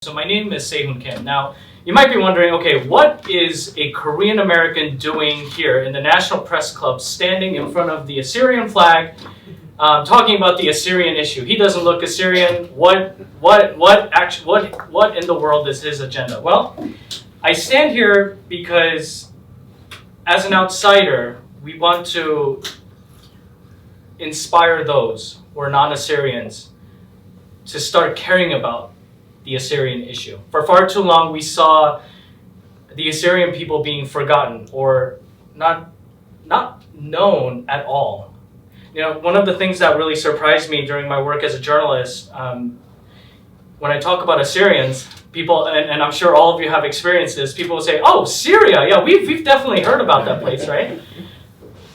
So my name is Sehun Kim. Now, you might be wondering, okay, what is a Korean American doing here in the National Press Club, standing in front of the Assyrian flag, talking about the Assyrian issue? He doesn't look Assyrian. What in the world is his agenda? Well, I stand here because, as an outsider, we want to inspire those who are non-Assyrians to start caring about the Assyrian issue. For far too long, we saw the Assyrian people being forgotten or not known at all. You know, one of the things that really surprised me during my work as a journalist, when I talk about Assyrians, people, and I'm sure all of you have experienced this, people will say, "Oh, Syria, yeah, we've definitely heard about that place, right?"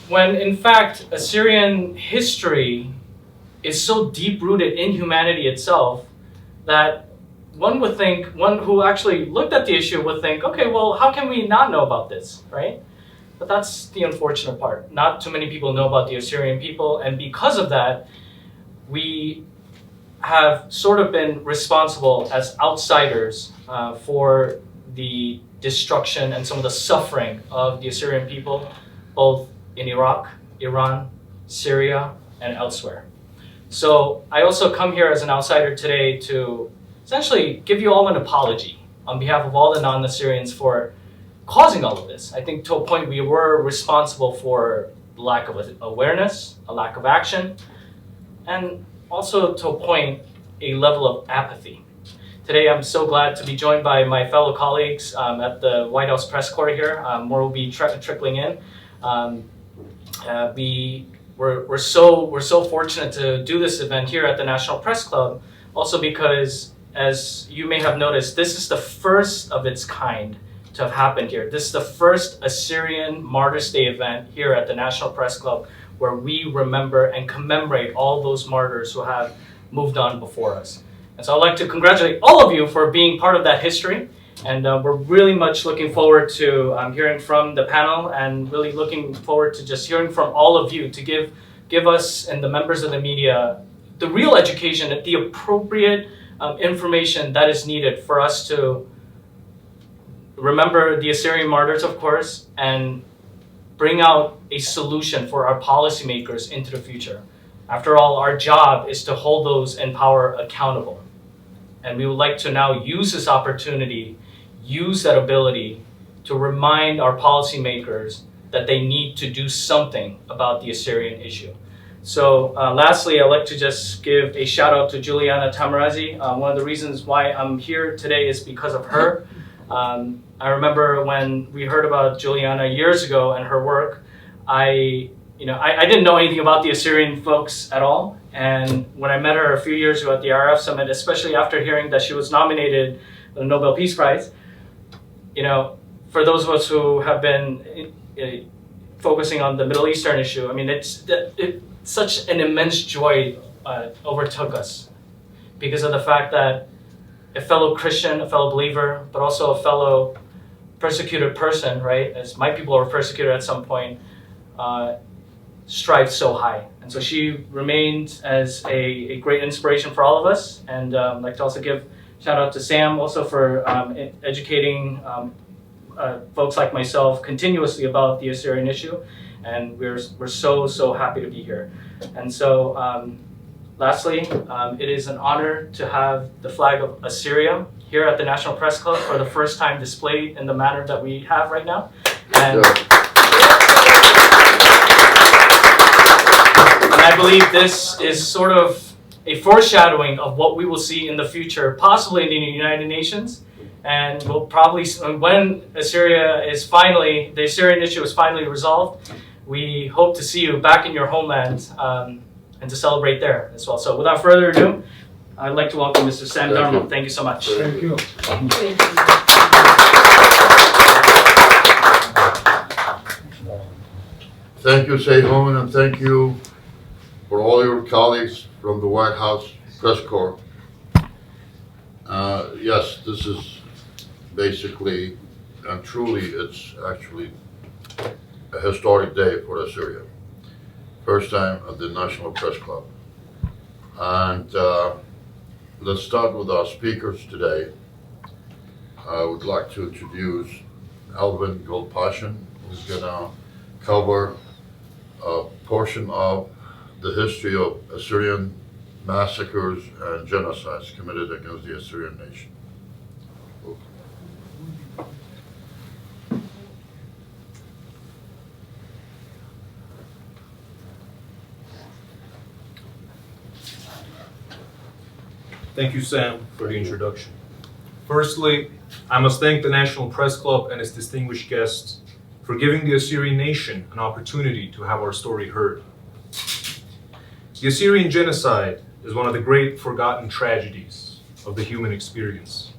When in fact, Assyrian history is so deep-rooted in humanity itself that one who actually looked at the issue would think, okay, well, how can we not know about this, right? But that's the unfortunate part. Not too many people know about the Assyrian people, and because of that, we have sort of been responsible as outsiders for the destruction and some of the suffering of the Assyrian people, both in Iraq, Iran, Syria, and elsewhere. So I also come here as an outsider today to essentially give you all an apology on behalf of all the non-Assyrians for causing all of this. I think to a point we were responsible for the lack of awareness, a lack of action, and also to a point, a level of apathy. Today I'm so glad to be joined by my fellow colleagues at the White House press corps here. More will be trickling in. We're so fortunate to do this event here at the National Press Club, also because, as you may have noticed, this is the first of its kind to have happened here. This is the first Assyrian Martyrs Day event here at the National Press Club where we remember and commemorate all those martyrs who have moved on before us. And so I'd like to congratulate all of you for being part of that history. And we're really much looking forward to hearing from the panel, and really looking forward to just hearing from all of you to give us and the members of the media the real education, the appropriate information that is needed for us to remember the Assyrian martyrs, of course, and bring out a solution for our policymakers into the future. After all, our job is to hold those in power accountable. And we would like to now use this opportunity, use that ability to remind our policymakers that they need to do something about the Assyrian issue. So lastly, I'd like to just give a shout out to Juliana Tamarazi. One of the reasons why I'm here today is because of her. I remember when we heard about Juliana years ago and her work, I didn't know anything about the Assyrian folks at all. And when I met her a few years ago at the RF Summit, especially after hearing that she was nominated for the Nobel Peace Prize, for those of us who have been focusing on the Middle Eastern issue, I mean, it's such an immense joy overtook us because of the fact that a fellow Christian, a fellow believer, but also a fellow persecuted person, right, as my people were persecuted at some point, strived so high. And so she remained as a great inspiration for all of us. And I'd like to also give shout out to Sam also for educating folks like myself continuously about the Assyrian issue, and we're so happy to be here. And so lastly, it is an honor to have the flag of Assyria here at the National Press Club for the first time displayed in the manner that we have right now. And I believe this is sort of a foreshadowing of what we will see in the future, possibly in the United Nations. And we'll probably, when the Assyrian issue is finally resolved, we hope to see you back in your homeland and to celebrate there as well. So without further ado, I'd like to welcome Mr. Sam Darmo. Thank you so much. Thank you. Thank you, Sehun, and thank you for all your colleagues from the White House Press Corps. Yes, this is basically, and truly, it's actually a historic day for Assyria. First time at the National Press Club. And let's start with our speakers today. I would like to introduce Alvin Golpashin, who's gonna cover a portion of the history of Assyrian massacres and genocides committed against the Assyrian nation. Thank you, Sam, for the introduction. Firstly, I must thank the National Press Club and its distinguished guests for giving the Assyrian nation an opportunity to have our story heard. The Assyrian genocide is one of the great forgotten tragedies of the human experience,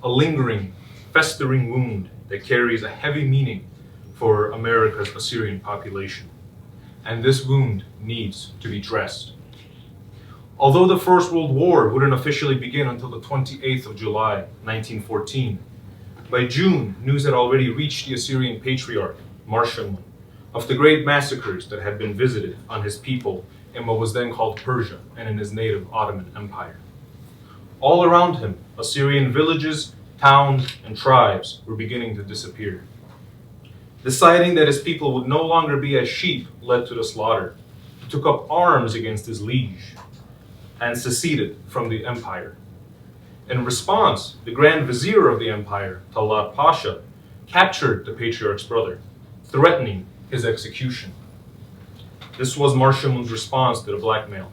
a lingering, festering wound that carries a heavy meaning for America's Assyrian population. And this wound needs to be dressed. Although the First World War wouldn't officially begin until the 28th of July, 1914, by June, news had already reached the Assyrian patriarch, Marshallman, of the great massacres that had been visited on his people in what was then called Persia and in his native Ottoman Empire. All around him, Assyrian villages, towns, and tribes were beginning to disappear. Deciding that his people would no longer be as sheep led to the slaughter, he took up arms against his liege and seceded from the empire. In response, the Grand Vizier of the empire, Talat Pasha, captured the patriarch's brother, threatening his execution. This was Marshallman's response to the blackmail.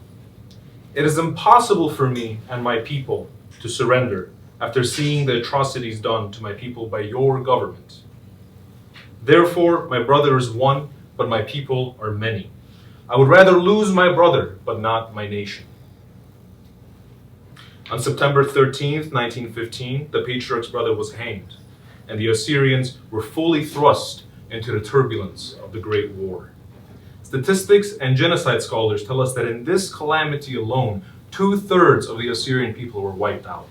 It is impossible for me and my people to surrender after seeing the atrocities done to my people by your government. Therefore, my brother is one, but my people are many. I would rather lose my brother, but not my nation. On September 13th, 1915, the patriarch's brother was hanged, and the Assyrians were fully thrust into the turbulence of the Great War. Statistics and genocide scholars tell us that in this calamity alone, 2/3 of the Assyrian people were wiped out.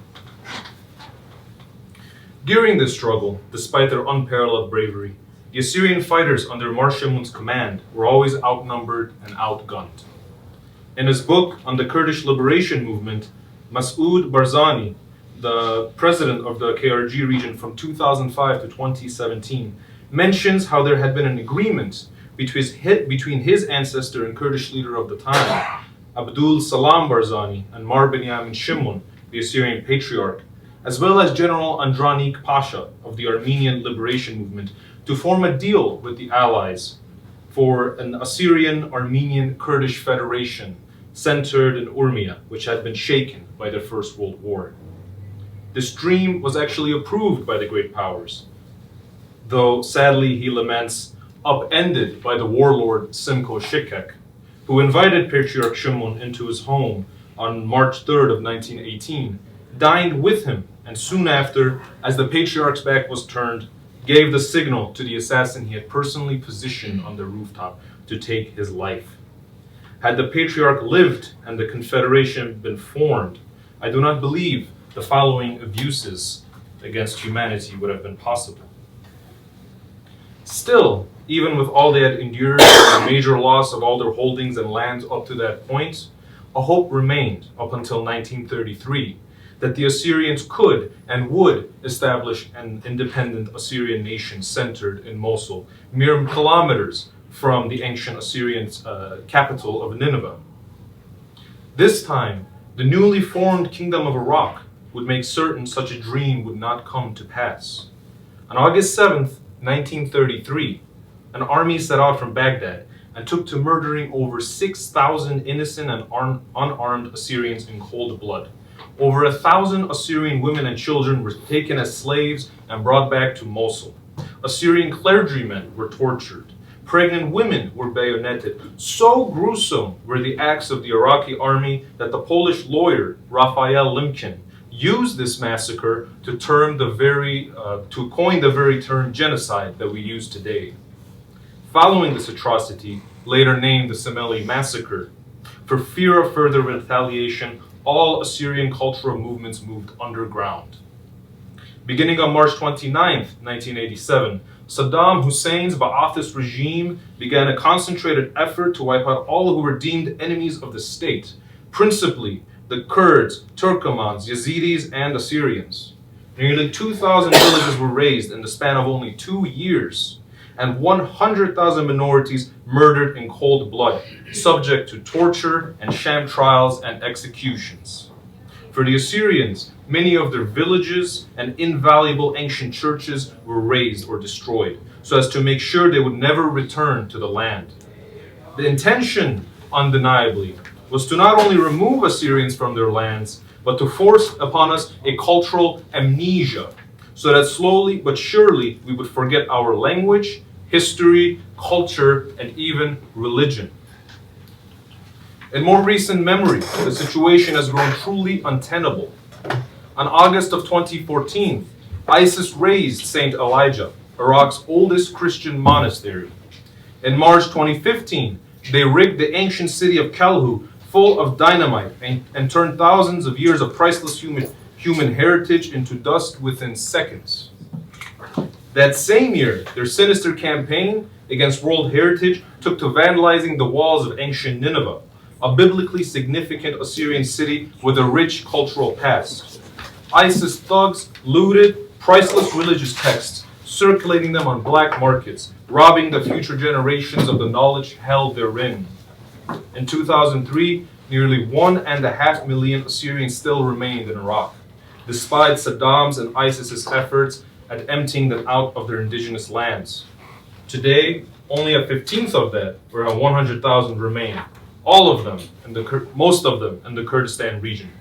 During this struggle, despite their unparalleled bravery, the Assyrian fighters under Marshallman's command were always outnumbered and outgunned. In his book on the Kurdish liberation movement, Masoud Barzani, the president of the KRG region from 2005 to 2017, mentions how there had been an agreement between his ancestor and Kurdish leader of the time, Abdul Salam Barzani, and Mar Binyamin Shimon, the Assyrian patriarch, as well as General Andranik Pasha of the Armenian liberation movement, to form a deal with the Allies for an Assyrian-Armenian Kurdish federation centered in Urmia, which had been shaken by the First World War. This dream was actually approved by the great powers, though sadly, he laments, upended by the warlord Simko Shikek, who invited Patriarch Shimon into his home on March 3rd of 1918, dined with him, and soon after, as the patriarch's back was turned, gave the signal to the assassin he had personally positioned on the rooftop to take his life. Had the patriarch lived and the confederation been formed, I do not believe the following abuses against humanity would have been possible. Still, even with all they had endured and the major loss of all their holdings and lands up to that point, a hope remained up until 1933, that the Assyrians could and would establish an independent Assyrian nation centered in Mosul, mere kilometers from the ancient Assyrian capital of Nineveh. This time, the newly formed Kingdom of Iraq would make certain such a dream would not come to pass. On August 7th, 1933, an army set out from Baghdad and took to murdering over 6,000 innocent and unarmed Assyrians in cold blood. Over 1,000 Assyrian women and children were taken as slaves and brought back to Mosul. Assyrian clergymen were tortured. Pregnant women were bayoneted. So gruesome were the acts of the Iraqi army that the Polish lawyer Raphael Lemkin used this massacre to coin the very term genocide that we use today. Following this atrocity, later named the Semeli Massacre, for fear of further retaliation, all Assyrian cultural movements moved underground. Beginning on March 29, 1987, Saddam Hussein's Ba'athist regime began a concentrated effort to wipe out all who were deemed enemies of the state, principally the Kurds, Turkomans, Yazidis, and Assyrians. Nearly 2,000 villages were razed in the span of only 2 years, and 100,000 minorities murdered in cold blood, subject to torture and sham trials and executions. For the Assyrians, many of their villages and invaluable ancient churches were razed or destroyed, so as to make sure they would never return to the land. The intention, undeniably, was to not only remove Assyrians from their lands, but to force upon us a cultural amnesia, so that slowly but surely we would forget our language, history, culture, and even religion. In more recent memory, the situation has grown truly untenable. On August of 2014, ISIS razed St. Elijah, Iraq's oldest Christian monastery. In March 2015, they rigged the ancient city of Kalhu full of dynamite and turned thousands of years of priceless human heritage into dust within seconds. That same year, their sinister campaign against world heritage took to vandalizing the walls of ancient Nineveh, a biblically significant Assyrian city with a rich cultural past. ISIS thugs looted priceless religious texts, circulating them on black markets, robbing the future generations of the knowledge held therein. In 2003, nearly 1.5 million Assyrians still remained in Iraq, despite Saddam's and ISIS's efforts at emptying them out of their indigenous lands. Today, only a 15th of that, around 100,000, remain. All of them, most of them, in the Kurdistan region.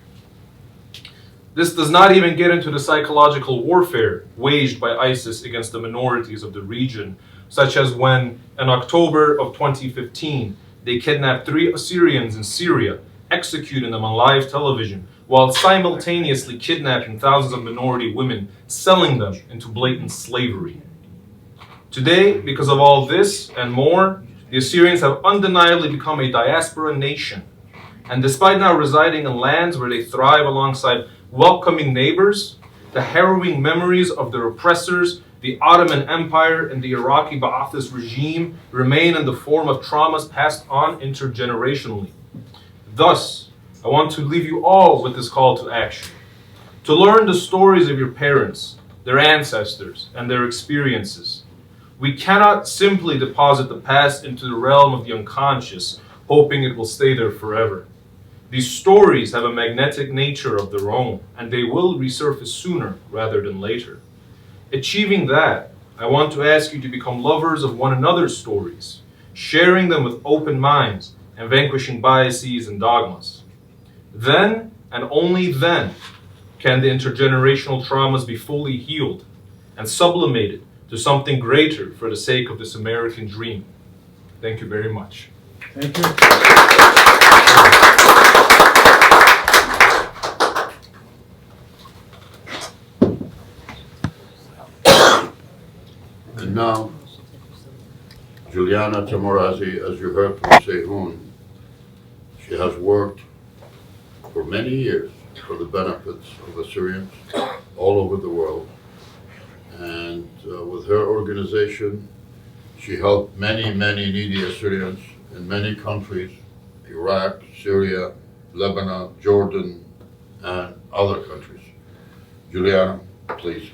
This does not even get into the psychological warfare waged by ISIS against the minorities of the region, such as when, in October of 2015, they kidnapped 3 Assyrians in Syria, executing them on live television, while simultaneously kidnapping thousands of minority women, selling them into blatant slavery. Today, because of all this and more, the Assyrians have undeniably become a diaspora nation. And despite now residing in lands where they thrive alongside welcoming neighbors, the harrowing memories of their oppressors, the Ottoman Empire, and the Iraqi Ba'athist regime remain in the form of traumas passed on intergenerationally. Thus, I want to leave you all with this call to action. To learn the stories of your parents, their ancestors, and their experiences. We cannot simply deposit the past into the realm of the unconscious, hoping it will stay there forever. These stories have a magnetic nature of their own, and they will resurface sooner rather than later. Achieving that, I want to ask you to become lovers of one another's stories, sharing them with open minds and vanquishing biases and dogmas. Then, and only then, can the intergenerational traumas be fully healed and sublimated to something greater for the sake of this American dream. Thank you very much. Thank you. And now, Juliana Tamorazi, as you heard from Sehun, she has worked for many years for the benefits of Assyrians all over the world. And with her organization, she helped many, many needy Assyrians in many countries, Iraq, Syria, Lebanon, Jordan, and other countries. Juliana, please.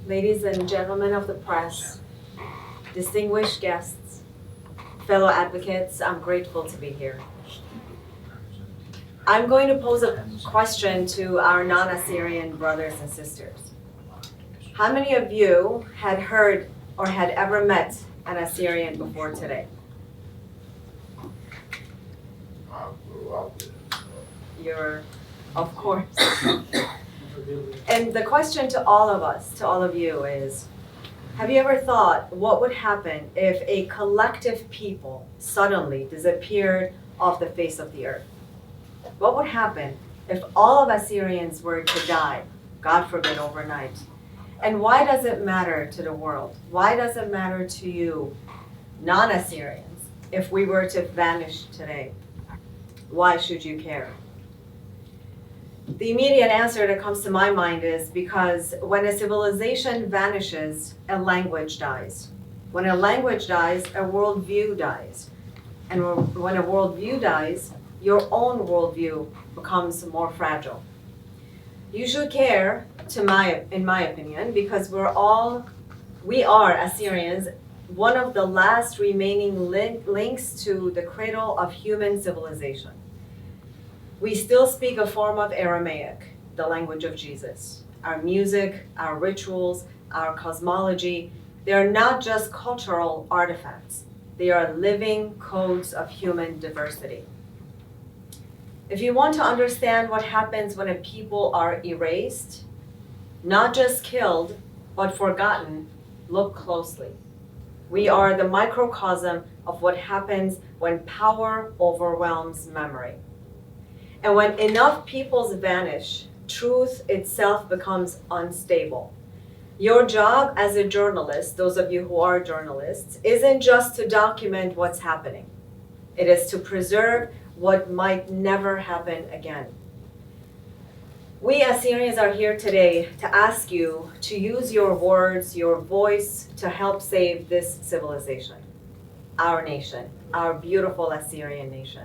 Ladies and gentlemen of the press, distinguished guests, fellow advocates, I'm grateful to be here. I'm going to pose a question to our non-Assyrian brothers and sisters. How many of you had heard or had ever met an Assyrian before today? You're, of course. And the question to all of us, to all of you is, have you ever thought what would happen if a collective people suddenly disappeared off the face of the earth? What would happen if all of Assyrians were to die, God forbid, overnight? And why does it matter to the world? Why does it matter to you, non-Assyrians, if we were to vanish today? Why should you care? The immediate answer that comes to my mind is because when a civilization vanishes, a language dies. When a language dies, a worldview dies. And when a worldview dies, your own worldview becomes more fragile. You should care, in my opinion, because we are Assyrians, one of the last remaining links to the cradle of human civilization. We still speak a form of Aramaic, the language of Jesus. Our music, our rituals, our cosmology, they are not just cultural artifacts. They are living codes of human diversity. If you want to understand what happens when a people are erased, not just killed, but forgotten, look closely. We are the microcosm of what happens when power overwhelms memory. And when enough peoples vanish, truth itself becomes unstable. Your job as a journalist, those of you who are journalists, isn't just to document what's happening. It is to preserve what might never happen again. We Assyrians are here today to ask you to use your words, your voice, to help save this civilization, our nation, our beautiful Assyrian nation.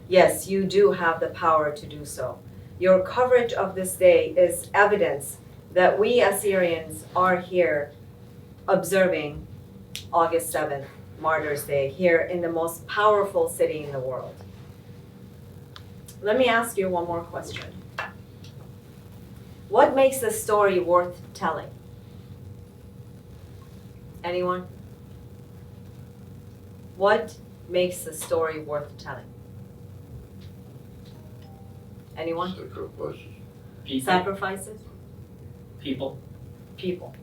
Yes, you do have the power to do so. Your coverage of this day is evidence that we Assyrians are here observing August 7th, Martyrs' Day, here in the most powerful city in the world. Let me ask you one more question. What makes a story worth telling? Anyone? What makes a story worth telling? Anyone? Sacrifices. People. Sacrifices? People. People.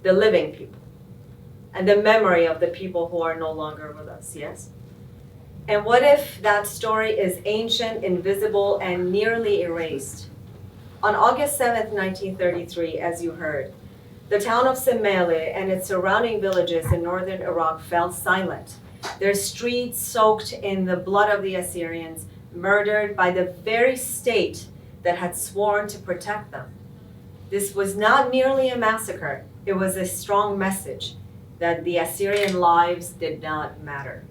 The living people. And the memory of the people who are no longer with us, yes? And what if that story is ancient, invisible, and nearly erased? On August 7th, 1933, as you heard, the town of Semele and its surrounding villages in northern Iraq fell silent, their streets soaked in the blood of the Assyrians, murdered by the very state that had sworn to protect them. This was not merely a massacre, it was a strong message that the Assyrian lives did not matter,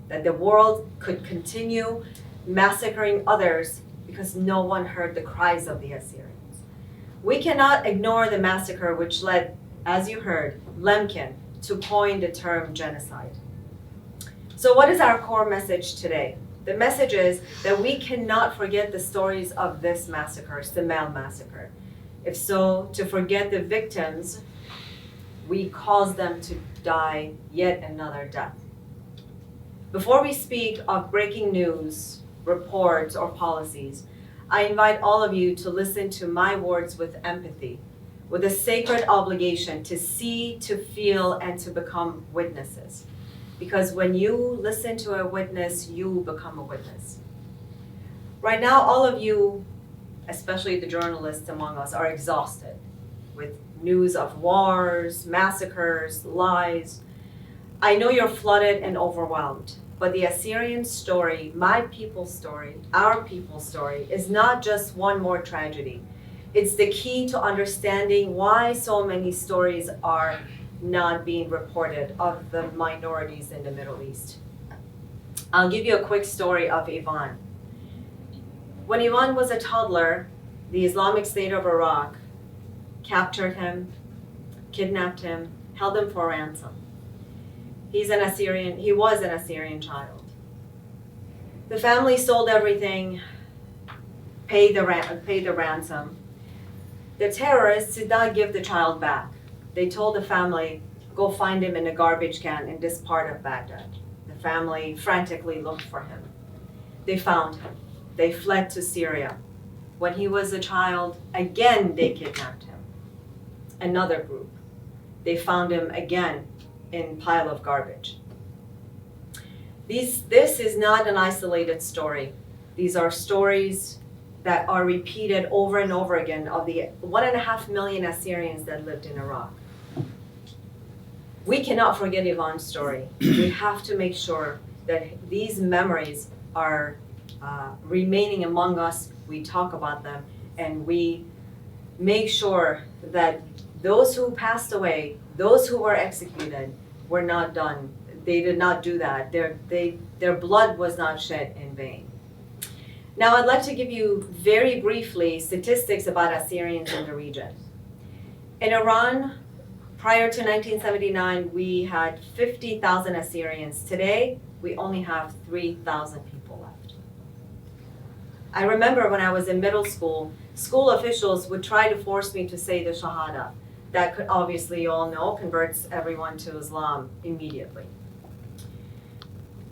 that the world could continue massacring others because no one heard the cries of the Assyrians. We cannot ignore the massacre which led, as you heard, Lemkin to coin the term genocide. So what is our core message today? The message is that we cannot forget the stories of this massacre, Semele massacre. If so, to forget the victims, we cause them to die yet another death. Before we speak of breaking news, reports, or policies, I invite all of you to listen to my words with empathy, with a sacred obligation to see, to feel, and to become witnesses. Because when you listen to a witness, you become a witness. Right now, all of you, especially the journalists among us, are exhausted with news of wars, massacres, lies. I know you're flooded and overwhelmed, but the Assyrian story, my people's story, our people's story, is not just one more tragedy. It's the key to understanding why so many stories are not being reported of the minorities in the Middle East. I'll give you a quick story of Ivan. When Ivan was a toddler, the Islamic State of Iraq captured him, kidnapped him, held him for ransom. He was an Assyrian child. The family sold everything, paid the ransom. The terrorists did not give the child back. They told the family, go find him in a garbage can in this part of Baghdad. The family frantically looked for him. They found him. They fled to Syria. When he was a child, again they kidnapped him. Another group. They found him again in pile of garbage. This is not an isolated story. These are stories that are repeated over and over again of the 1.5 million Assyrians that lived in Iraq. We cannot forget Ivan's story. We have to make sure that these memories are remaining among us. We talk about them, and we make sure that those who passed away, those who were executed, were not done. They did not do that. Their blood was not shed in vain. Now, I'd like to give you very briefly statistics about Assyrians in the region. In Iran, prior to 1979, we had 50,000 Assyrians. Today, we only have 3,000 people left. I remember when I was in middle school, school officials would try to force me to say the Shahada. That could, obviously, you all know, converts everyone to Islam immediately.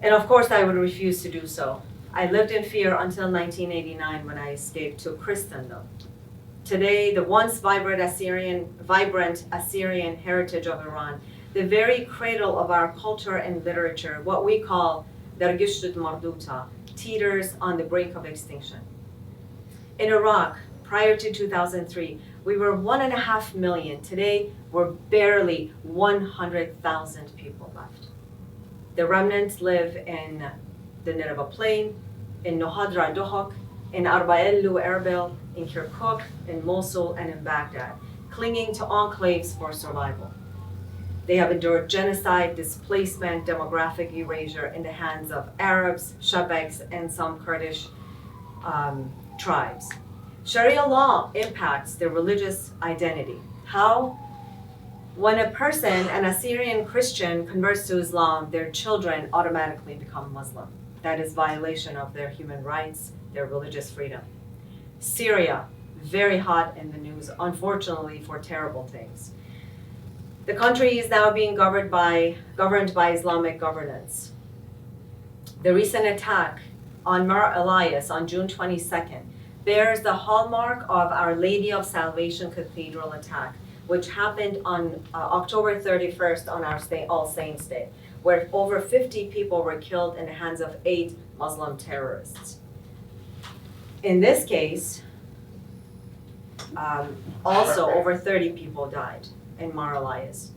And of course, I would refuse to do so. I lived in fear until 1989 when I escaped to Christendom. Today, the once vibrant Assyrian heritage of Iran, the very cradle of our culture and literature, what we call Dargishtut Marduta, teeters on the brink of extinction. In Iraq, prior to 2003, we were 1.5 million. Today, we're barely 100,000 people left. The remnants live in the Nineveh Plain, in Nohadra Dohok, in Arba'ellu Erbil, in Kirkuk, in Mosul, and in Baghdad, clinging to enclaves for survival. They have endured genocide, displacement, demographic erasure in the hands of Arabs, Shabaks, and some Kurdish tribes. Sharia law impacts their religious identity. How? When a person, an Assyrian Christian, converts to Islam, their children automatically become Muslim. That is violation of their human rights, their religious freedom. Syria, very hot in the news, unfortunately, for terrible things. The country is now being governed by Islamic governance. The recent attack on Mar Elias on June 22nd bears the hallmark of Our Lady of Salvation Cathedral attack, which happened on October 31st on our All Saints Day, where over 50 people were killed in the hands of 8 Muslim terrorists. In this case, also over 30 people died in Mar Elias.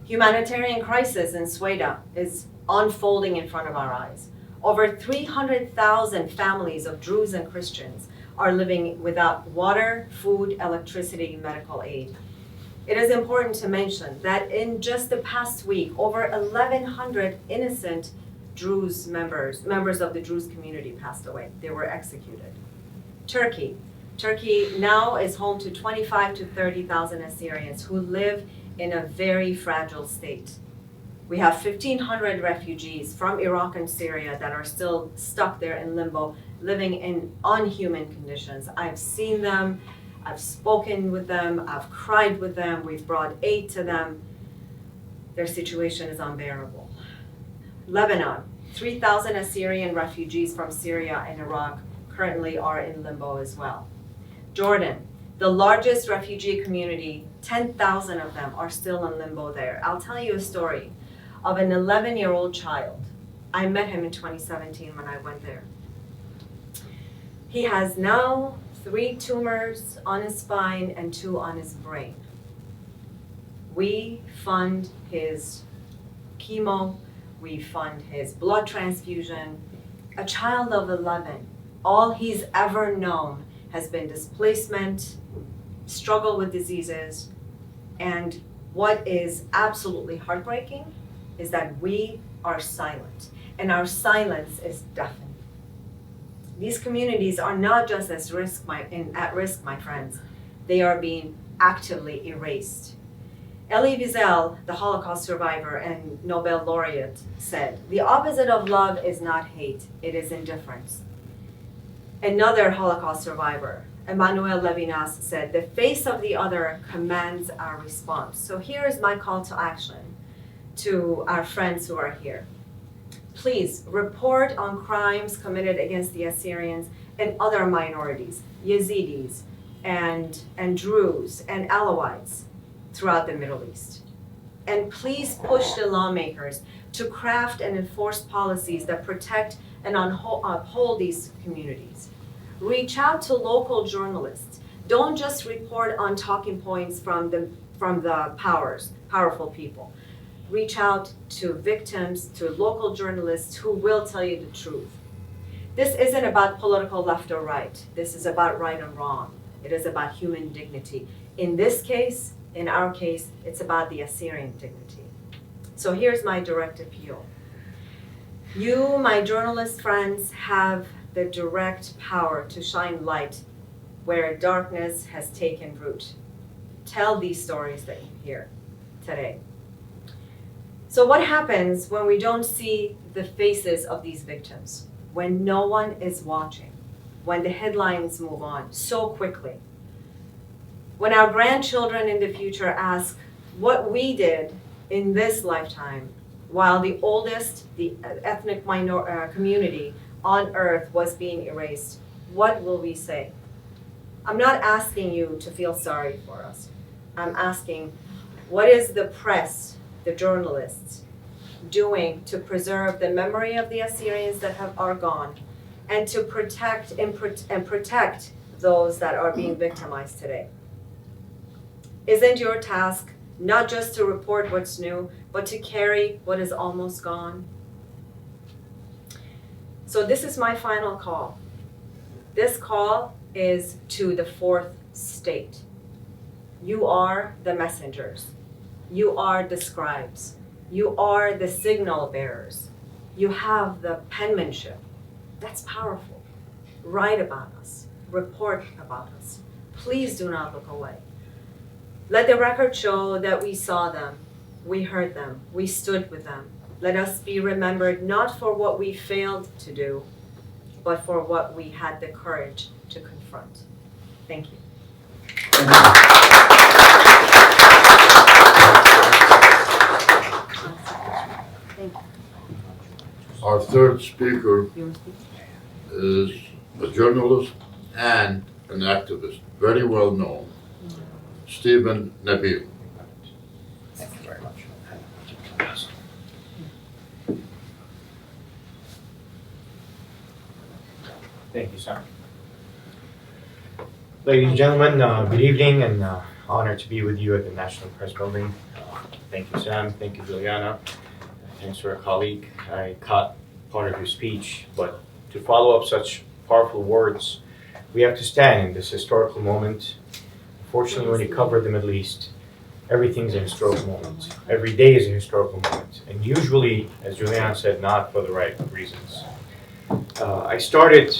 Humanitarian crisis in Sweden is unfolding in front of our eyes. Over 300,000 families of Druze and Christians are living without water, food, electricity, medical aid. It is important to mention that in just the past week, over 1,100 innocent Druze members of the Druze community passed away. They were executed. Turkey now is home to 25 to 30,000 Assyrians who live in a very fragile state. We have 1,500 refugees from Iraq and Syria that are still stuck there in limbo, living in unhuman conditions. I've seen them, I've spoken with them, I've cried with them, we've brought aid to them. Their situation is unbearable. Lebanon, 3,000 Assyrian refugees from Syria and Iraq currently are in limbo as well. Jordan, the largest refugee community, 10,000 of them are still in limbo there. I'll tell you a story of an 11-year-old child. I met him in 2017 when I went there. He has now 3 tumors on his spine and 2 on his brain. We fund his chemo, we fund his blood transfusion. A child of 11, all he's ever known has been displacement, struggle with diseases, and what is absolutely heartbreaking is that we are silent, and our silence is deafening. These communities are not just at risk, my friends. They are being actively erased. Elie Wiesel, the Holocaust survivor and Nobel laureate, said, "The opposite of love is not hate, it is indifference." Another Holocaust survivor, Emmanuel Levinas, said, "The face of the other commands our response." So here is my call to action to our friends who are here. Please report on crimes committed against the Assyrians and other minorities, Yazidis and Druze and Alawites throughout the Middle East. And please push the lawmakers to craft and enforce policies that protect and uphold these communities. Reach out to local journalists. Don't just report on talking points from the powerful people. Reach out to victims, to local journalists who will tell you the truth. This isn't about political left or right. This is about right and wrong. It is about human dignity. In this case, in our case, it's about the Assyrian dignity. So here's my direct appeal. You, my journalist friends, have the direct power to shine light where darkness has taken root. Tell these stories that you hear today. So what happens when we don't see the faces of these victims? When no one is watching? When the headlines move on so quickly? When our grandchildren in the future ask what we did in this lifetime while the oldest, the ethnic community on earth was being erased, what will we say? I'm not asking you to feel sorry for us. I'm asking, what is the press, the journalists, doing to preserve the memory of the Assyrians that are gone and to protect those that are being victimized today? Isn't your task not just to report what's new, but to carry what is almost gone? So this is my final call. This call is to the fourth state. You are the messengers. You are the scribes. You are the signal bearers. You have the penmanship. That's powerful. Write about us. Report about us. Please do not look away. Let the record show that we saw them, we heard them, we stood with them. Let us be remembered not for what we failed to do, but for what we had the courage to confront. Thank you. Thank you. Our third speaker is a journalist and an activist, very well known, Stephen Nabil. Thank you very much. Thank you, sir. Ladies and gentlemen, good evening, and honored to be with you at the National Press Building. Thank you, Sam. Thank you, Juliana. Thanks to our colleague. I caught part of your speech, but to follow up such powerful words, we have to stand in this historical moment. Fortunately, when you cover the Middle East, everything's a historical moment. Every day is a historical moment. And usually, as Juliana said, not for the right reasons. I started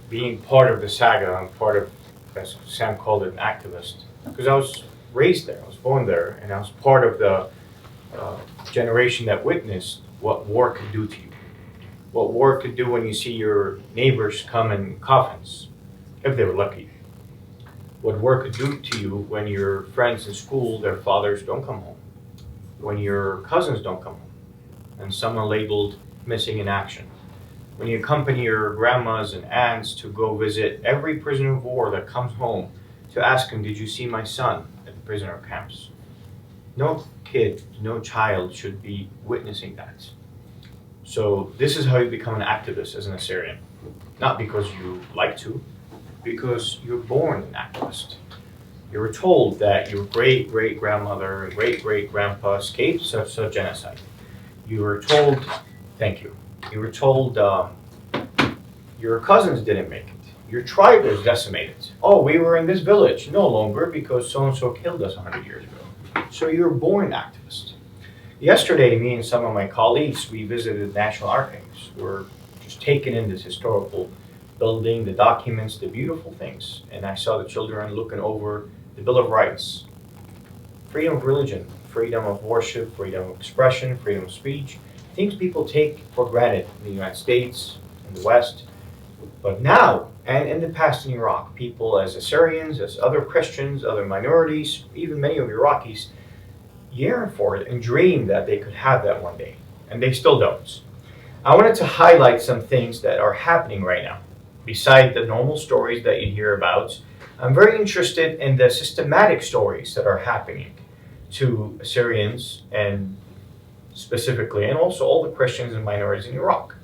being part of the saga. I'm part of, as Sam called it, an activist, because I was raised there. I was born there, and I was part of the generation that witnessed what war could do to you. What war could do when you see your neighbors come in coffins, if they were lucky. What war could do to you when your friends in school, their fathers don't come home. When your cousins don't come home, and someone labeled missing in action. When you accompany your grandmas and aunts to go visit every prisoner of war that comes home to ask him, did you see my son at the prisoner camps? No kid, no child should be witnessing that. So this is how you become an activist as an Assyrian. Not because you like to, because you're born an activist. You were told that your great-great-grandmother and great-great-grandpa escaped such genocide. You were told, thank you, you were told your cousins didn't make it. Your tribe is decimated. Oh, we were in this village. No longer, because so-and-so killed us 100 years ago. So you're a born activist. Yesterday, me and some of my colleagues, we visited the National Archives. We're just taking in this historical building, the documents, the beautiful things. And I saw the children looking over the Bill of Rights. Freedom of religion, freedom of worship, freedom of expression, freedom of speech. Things people take for granted in the United States, in the West. But now, and in the past in Iraq, people as Assyrians, as other Christians, other minorities, even many of Iraqis, yearn for it and dream that they could have that one day. And they still don't. I wanted to highlight some things that are happening right now. Beside the normal stories that you hear about, I'm very interested in the systematic stories that are happening to Assyrians and specifically, and also all the Christians and minorities in Iraq.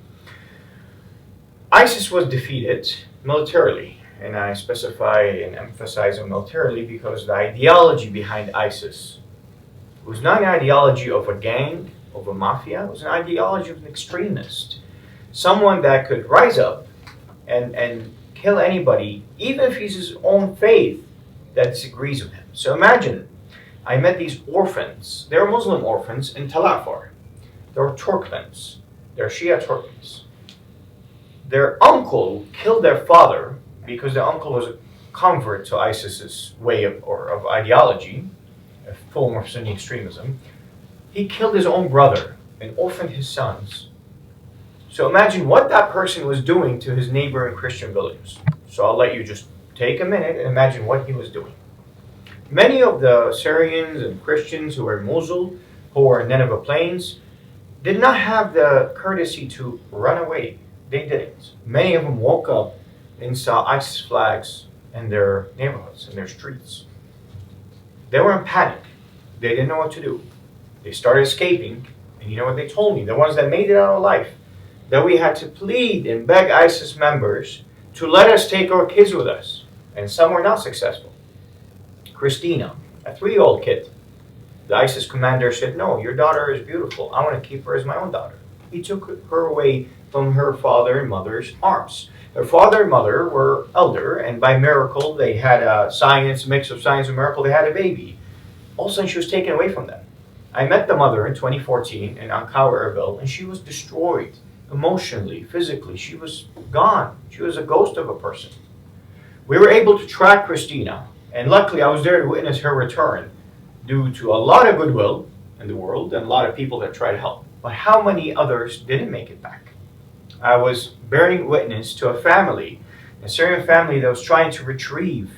ISIS was defeated militarily, and I specify and emphasize on militarily because the ideology behind ISIS was not an ideology of a gang, of a mafia, it was an ideology of an extremist. Someone that could rise up and kill anybody, even if he's his own faith that disagrees with him. So imagine, I met these orphans. They're Muslim orphans in Tel Afar. They're Turkmens. They're Shia Turkmens. Their uncle killed their father because their uncle was a convert to ISIS's way of ideology, a form of Sunni extremism. He killed his own brother and orphaned his sons. So imagine what that person was doing to his neighboring Christian villages. So I'll let you just take a minute and imagine what he was doing. Many of the Syrians and Christians who were in Mosul, who were in Nineveh Plains, did not have the courtesy to run away. They didn't. Many of them woke up and saw ISIS flags in their neighborhoods, in their streets. They were in panic. They didn't know what to do. They started escaping, and you know what they told me? The ones that made it out alive, that we had to plead and beg ISIS members to let us take our kids with us. And some were not successful. Christina, a 3-year-old kid, the ISIS commander said, no, your daughter is beautiful. I want to keep her as my own daughter. He took her away from her father and mother's arms. Her father and mother were elder, and by miracle, they had a mix of science and miracle, they had a baby. All of a sudden, she was taken away from them. I met the mother in 2014 in Ankara, Erbil, and she was destroyed emotionally, physically. She was gone. She was a ghost of a person. We were able to track Christina, and luckily I was there to witness her return due to a lot of goodwill in the world and a lot of people that tried to help. But how many others didn't make it back? I was bearing witness to a family, a Syrian family that was trying to retrieve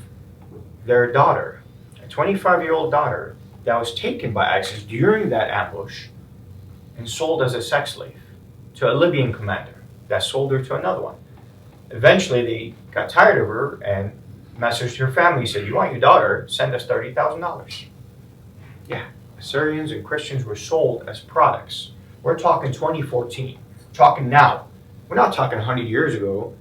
their daughter, a 25-year-old daughter that was taken by ISIS during that ambush and sold as a sex slave to a Libyan commander that sold her to another one. Eventually, they got tired of her and messaged her family, said, you want your daughter, send us $30,000. Yeah, Assyrians and Christians were sold as products. We're talking 2014, talking now. We're not talking 100 years ago.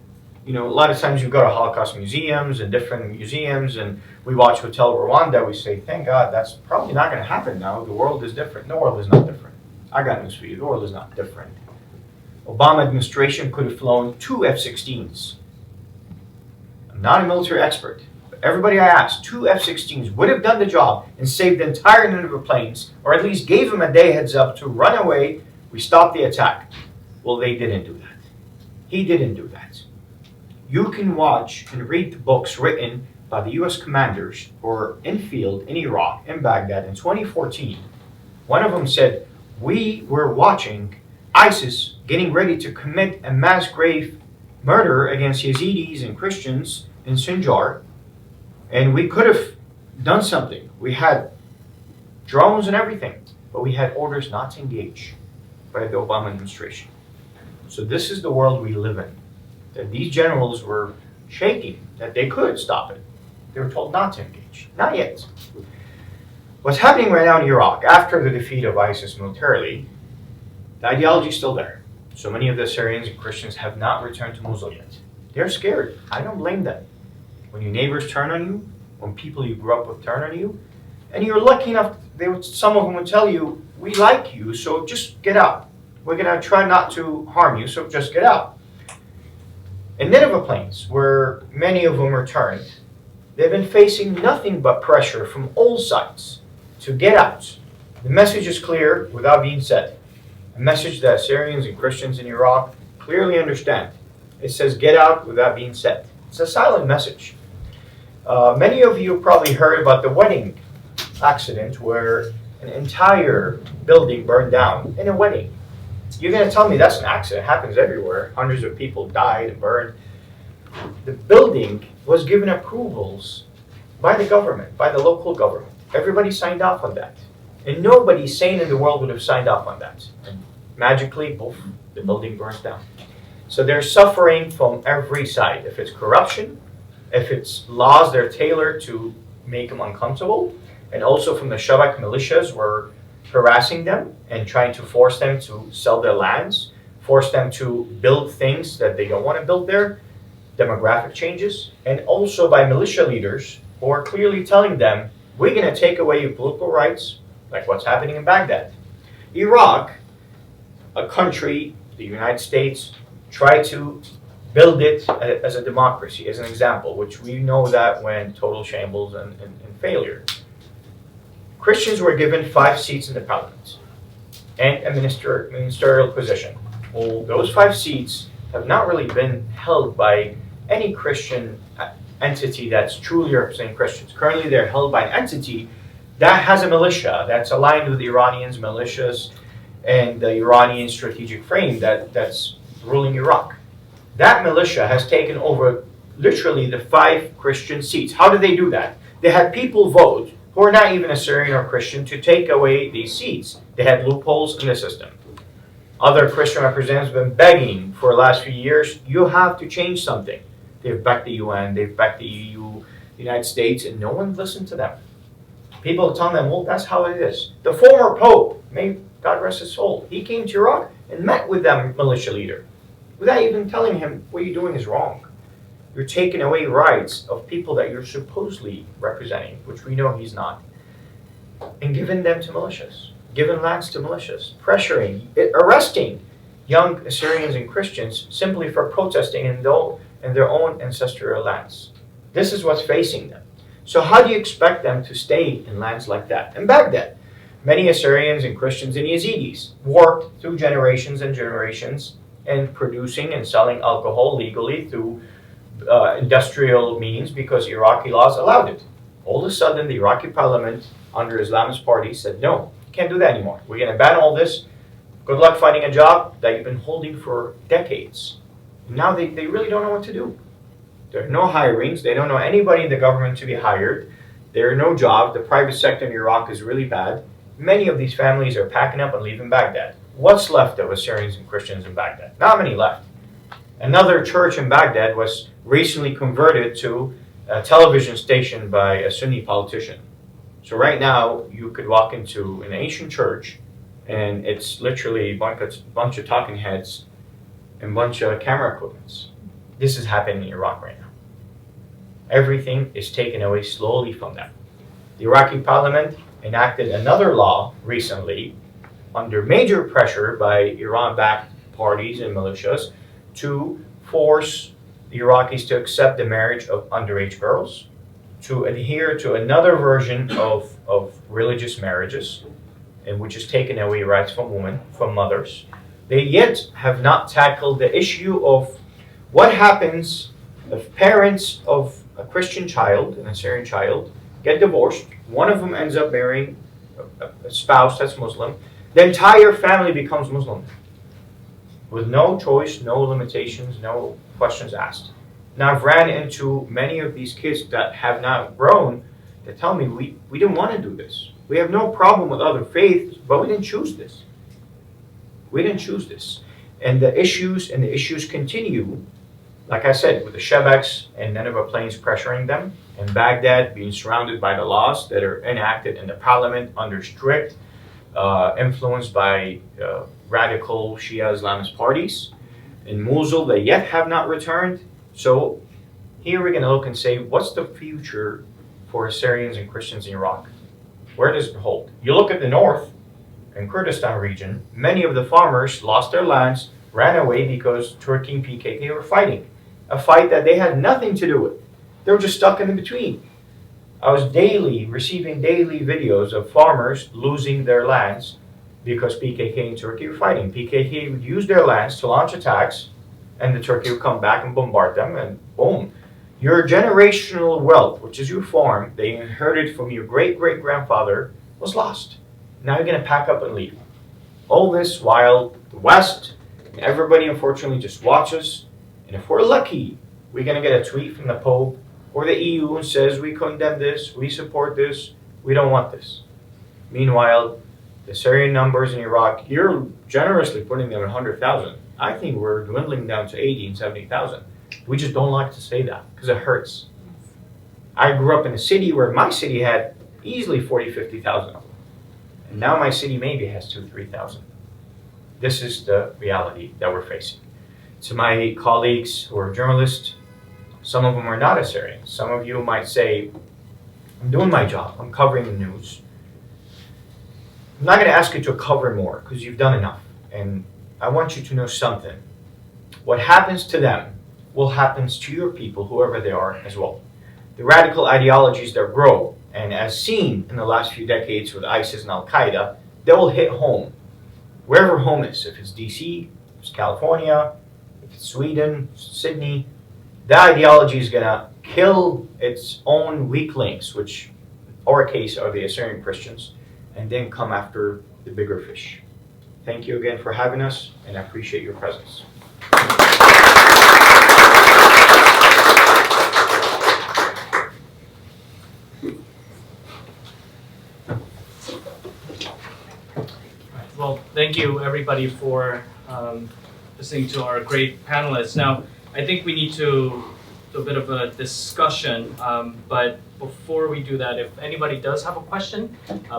You know, a lot of times you go to Holocaust museums and different museums and we watch Hotel Rwanda, we say, thank God, that's probably not going to happen now. The world is different. The world is not different. I got news for you. The world is not different. Obama administration could have flown 2 F-16s. I'm not a military expert, but everybody I asked, 2 F-16s would have done the job and saved the entire Nineveh plains, or at least gave them a day heads up to run away. We stopped the attack. Well, they didn't do that. He didn't do that. You can watch and read the books written by the U.S. commanders who were in field in Iraq, in Baghdad in 2014. One of them said, we were watching ISIS getting ready to commit a mass grave murder against Yazidis and Christians in Sinjar, and we could have done something. We had drones and everything, but we had orders not to engage by the Obama administration. So this is the world we live in. That these generals were shaking that they could stop it. They were told not to engage. Not yet. What's happening right now in Iraq, after the defeat of ISIS militarily, the ideology is still there. So many of the Syrians and Christians have not returned to Mosul yet. They're scared. I don't blame them. When your neighbors turn on you, when people you grew up with turn on you, and you're lucky enough, some of them would tell you, we like you, so just get out. We're going to try not to harm you, so just get out. In Nineveh Plains, where many of them returned, they've been facing nothing but pressure from all sides to get out. The message is clear without being said. A message that Assyrians and Christians in Iraq clearly understand. It says get out without being said. It's a silent message. Many of you probably heard about the wedding accident where an entire building burned down in a wedding. You're going to tell me that's an accident. It happens everywhere. Hundreds of people died and burned. The building was given approvals by the government, by the local government. Everybody signed off on that. And nobody sane in the world would have signed off on that. And magically, poof, the building burns down. So they're suffering from every side. If it's corruption, if it's laws they're tailored to make them uncomfortable, and also from the Shabak militias were harassing them and trying to force them to sell their lands, force them to build things that they don't want to build there, demographic changes, and also by militia leaders who are clearly telling them, we're going to take away your political rights, like what's happening in Baghdad. Iraq, a country, the United States, tried to build it as a democracy, as an example, which we know that went total shambles and failure. Christians were given 5 seats in the parliament and a ministerial position. Well, those 5 seats have not really been held by any Christian entity that's truly representing Christians. Currently, they're held by an entity that has a militia that's aligned with the Iranians' militias and the Iranian strategic frame that's ruling Iraq. That militia has taken over literally the 5 Christian seats. How did they do that? They had people vote who are not even Assyrian or Christian to take away these seats. They had loopholes in the system. Other Christian representatives have been begging for the last few years, you have to change something. They've backed the UN, they've backed the EU, the United States, and no one listened to them. People are telling them, well, that's how it is. The former Pope, may God rest his soul, he came to Iraq and met with that militia leader without even telling him what you're doing is wrong. You're taking away rights of people that you're supposedly representing, which we know he's not, and giving them to militias, giving lands to militias, pressuring, arresting young Assyrians and Christians simply for protesting in their own ancestral lands. This is what's facing them. So how do you expect them to stay in lands like that? In Baghdad, many Assyrians and Christians and Yazidis worked through generations and generations in producing and selling alcohol legally through industrial means because Iraqi laws allowed it. All of a sudden, the Iraqi parliament under Islamist party said, no, you can't do that anymore. We're going to ban all this. Good luck finding a job that you've been holding for decades. Now they really don't know what to do. There are no hirings. They don't know anybody in the government to be hired. There are no jobs. The private sector in Iraq is really bad. Many of these families are packing up and leaving Baghdad. What's left of Assyrians and Christians in Baghdad? Not many left. Another church in Baghdad was recently converted to a television station by a Sunni politician. So right now, you could walk into an ancient church, and it's literally a bunch of talking heads and a bunch of camera equipments. This is happening in Iraq right now. Everything is taken away slowly from them. The Iraqi parliament enacted another law recently under major pressure by Iran-backed parties and militias to force the Iraqis to accept the marriage of underage girls, to adhere to another version of religious marriages, in which is taking away rights from women, from mothers. They yet have not tackled the issue of what happens if parents of a Christian child, an Assyrian child, get divorced. One of them ends up marrying a spouse that's Muslim. The entire family becomes Muslim with no choice, no limitations, no questions asked. Now, I've ran into many of these kids that have now grown that tell me, we didn't want to do this. We have no problem with other faiths, but we didn't choose this. We didn't choose this. And the issues continue, like I said, with the Shebeks and Nineveh Plains pressuring them, and Baghdad being surrounded by the laws that are enacted in the parliament under strict influence by radical Shia Islamist parties. In Mosul, they yet have not returned. So here we're going to look and say, what's the future for Assyrians and Christians in Iraq? Where does it hold? You look at the north, in Kurdistan region, many of the farmers lost their lands, ran away because Turkey and PKK were fighting. a fight that they had nothing to do with. They were just stuck in between. I was receiving daily videos of farmers losing their lands because PKK and Turkey were fighting. PKK would use their lands to launch attacks, and the Turkey would come back and bombard them, and boom. Your generational wealth, which is your farm, they inherited from your great-great-grandfather, was lost. Now you're going to pack up and leave. All this while the West, everybody unfortunately just watches, and if we're lucky, we're going to get a tweet from the Pope or the EU and says, we condemn this, we support this, we don't want this. Meanwhile, the Syrian numbers in Iraq, you're generously putting them at 100,000. I think we're dwindling down to 80 and 70,000. We just don't like to say that because it hurts. I grew up in a city where my city had easily 40, 50,000 of them. And now my city maybe has 2,000, 3,000. This is the reality that we're facing. To my colleagues who are journalists, some of them are not Assyrians. Some of you might say, I'm doing my job, I'm covering the news. I'm not going to ask you to cover more because you've done enough. And I want you to know something. What happens to them will happen to your people, whoever they are, as well. The radical ideologies that grow, and as seen in the last few decades with ISIS and Al-Qaeda, they will hit home. Wherever home is, if it's DC, if it's California, if it's Sweden, Sydney, the ideology is going to kill its own weak links, which in our case are the Assyrian Christians, and then come after the bigger fish. Thank you again for having us, and I appreciate your presence. Well, thank you everybody for listening to our great panelists. Now, I think we need to do a bit of a discussion, but before we do that, if anybody does have a question,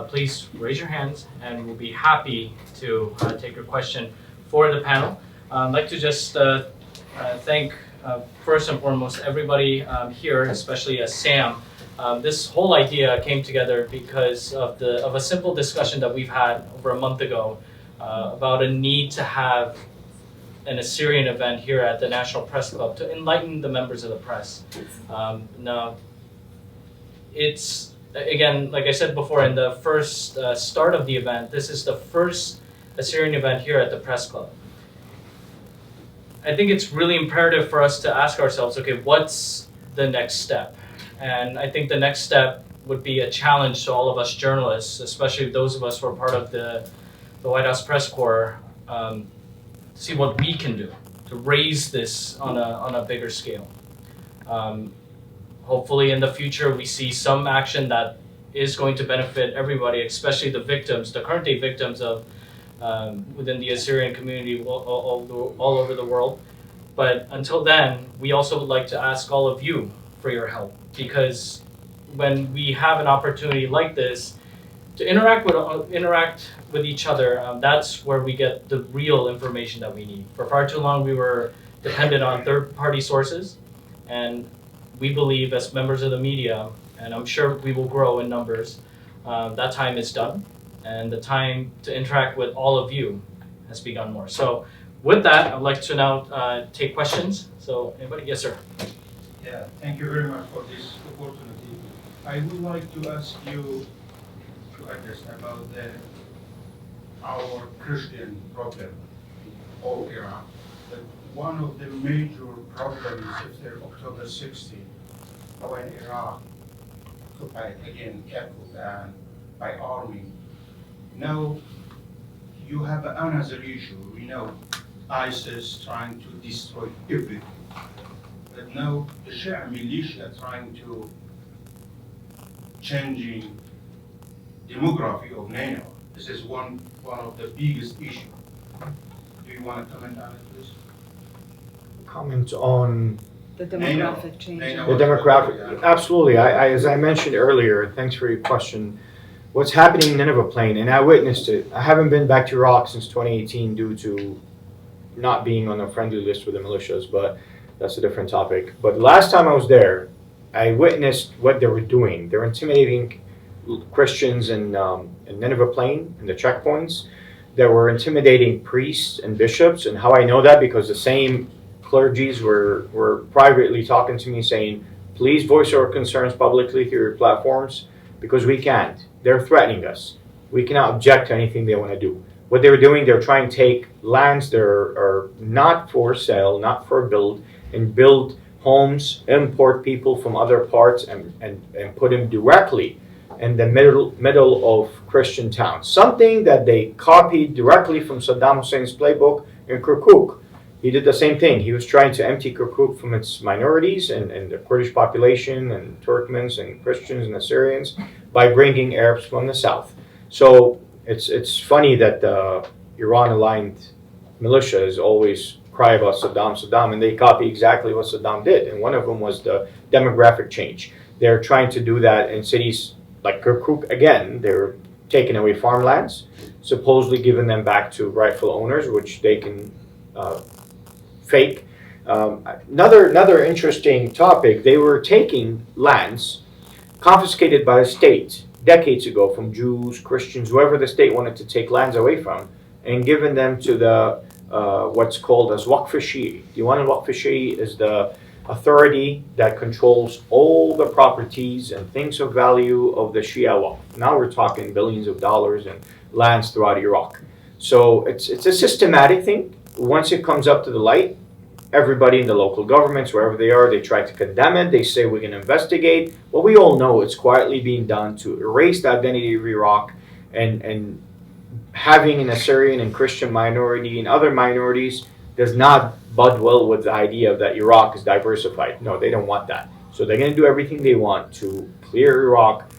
please raise your hands and we'll be happy to take your question for the panel. I'd like to just thank first and foremost everybody here, especially Sam. This whole idea came together because of a simple discussion that we've had over a month ago about a need to have an Assyrian event here at the National Press Club to enlighten the members of the press. Now, it's, again, like I said before, in the first start of the event, this is the first Assyrian event here at the Press Club. I think it's really imperative for us to ask ourselves, okay, what's the next step? And I think the next step would be a challenge to all of us journalists, especially those of us who are part of the White House Press Corps, see what we can do to raise this on a bigger scale. Hopefully in the future we see some action that is going to benefit everybody, especially the victims, the current day victims of within the Assyrian community all over the world. But until then, we also would like to ask all of you for your help, because when we have an opportunity like this to interact with each other, that's where we get the real information that we need. For far too long, we were dependent on third-party sources, and we believe as members of the media, and I'm sure we will grow in numbers, that time is done, and the time to interact with all of you has begun more. So with that, I'd like to now take questions. So anybody? Yes, sir. Yeah, thank you very much for this opportunity. I would like to ask you to address about our Christian problem in all Iraq. But one of the major problems after October 16, when Iraq occupied again Iraq by army. Now you have another issue. We know ISIS trying to destroy everything. But now the Shia militia trying to changing demography of Nineveh. This is one of the biggest issues. Do you want to comment on it, please? Comment on The demographic change. the demographic. Absolutely. As I mentioned earlier, thanks for your question. What's happening in Nineveh Plain, and I witnessed it. I haven't been back to Iraq since 2018 due to not being on a friendly list with the militias, but that's a different topic. But last time I was there, I witnessed what they were doing. They're intimidating Christians in Nineveh Plain, in the checkpoints. They were intimidating priests and bishops. And how I know that, because the same clergies were privately talking to me saying, please voice our concerns publicly through your platforms because we can't. They're threatening us. We cannot object to anything they want to do. What they're doing, they're trying to take lands that are not for sale, not for build, and build homes, import people from other parts, and put them directly in the middle of Christian towns. Something that they copied directly from Saddam Hussein's playbook in Kirkuk. He did the same thing. He was trying to empty Kirkuk from its minorities and the Kurdish population and Turkmens and Christians and Assyrians by bringing Arabs from the south. So it's funny that the Iran-aligned militias always cry about Saddam, and they copy exactly what Saddam did. And one of them was the demographic change. They're trying to do that in cities like Kirkuk again. They're taking away farmlands, supposedly giving them back to rightful owners, which they can fake. Another interesting topic, they were taking lands confiscated by the state decades ago from Jews, Christians, whoever the state wanted to take lands away from, and giving them to the what's called as Waqf Shi'i. The one Waqf Shi'i is the authority that controls all the properties and things of value of the Shia Waqf. Now we're talking billions of dollars and lands throughout Iraq. So it's a systematic thing. Once it comes up to the light, everybody in the local governments, wherever they are, they try to condemn it. They say we can investigate. Well, we all know it's quietly being done to erase the identity of Iraq, and having an Assyrian and Christian minority and other minorities does not bud well with the idea that Iraq is diversified. No, they don't want that. So they're going to do everything they want to clear Iraq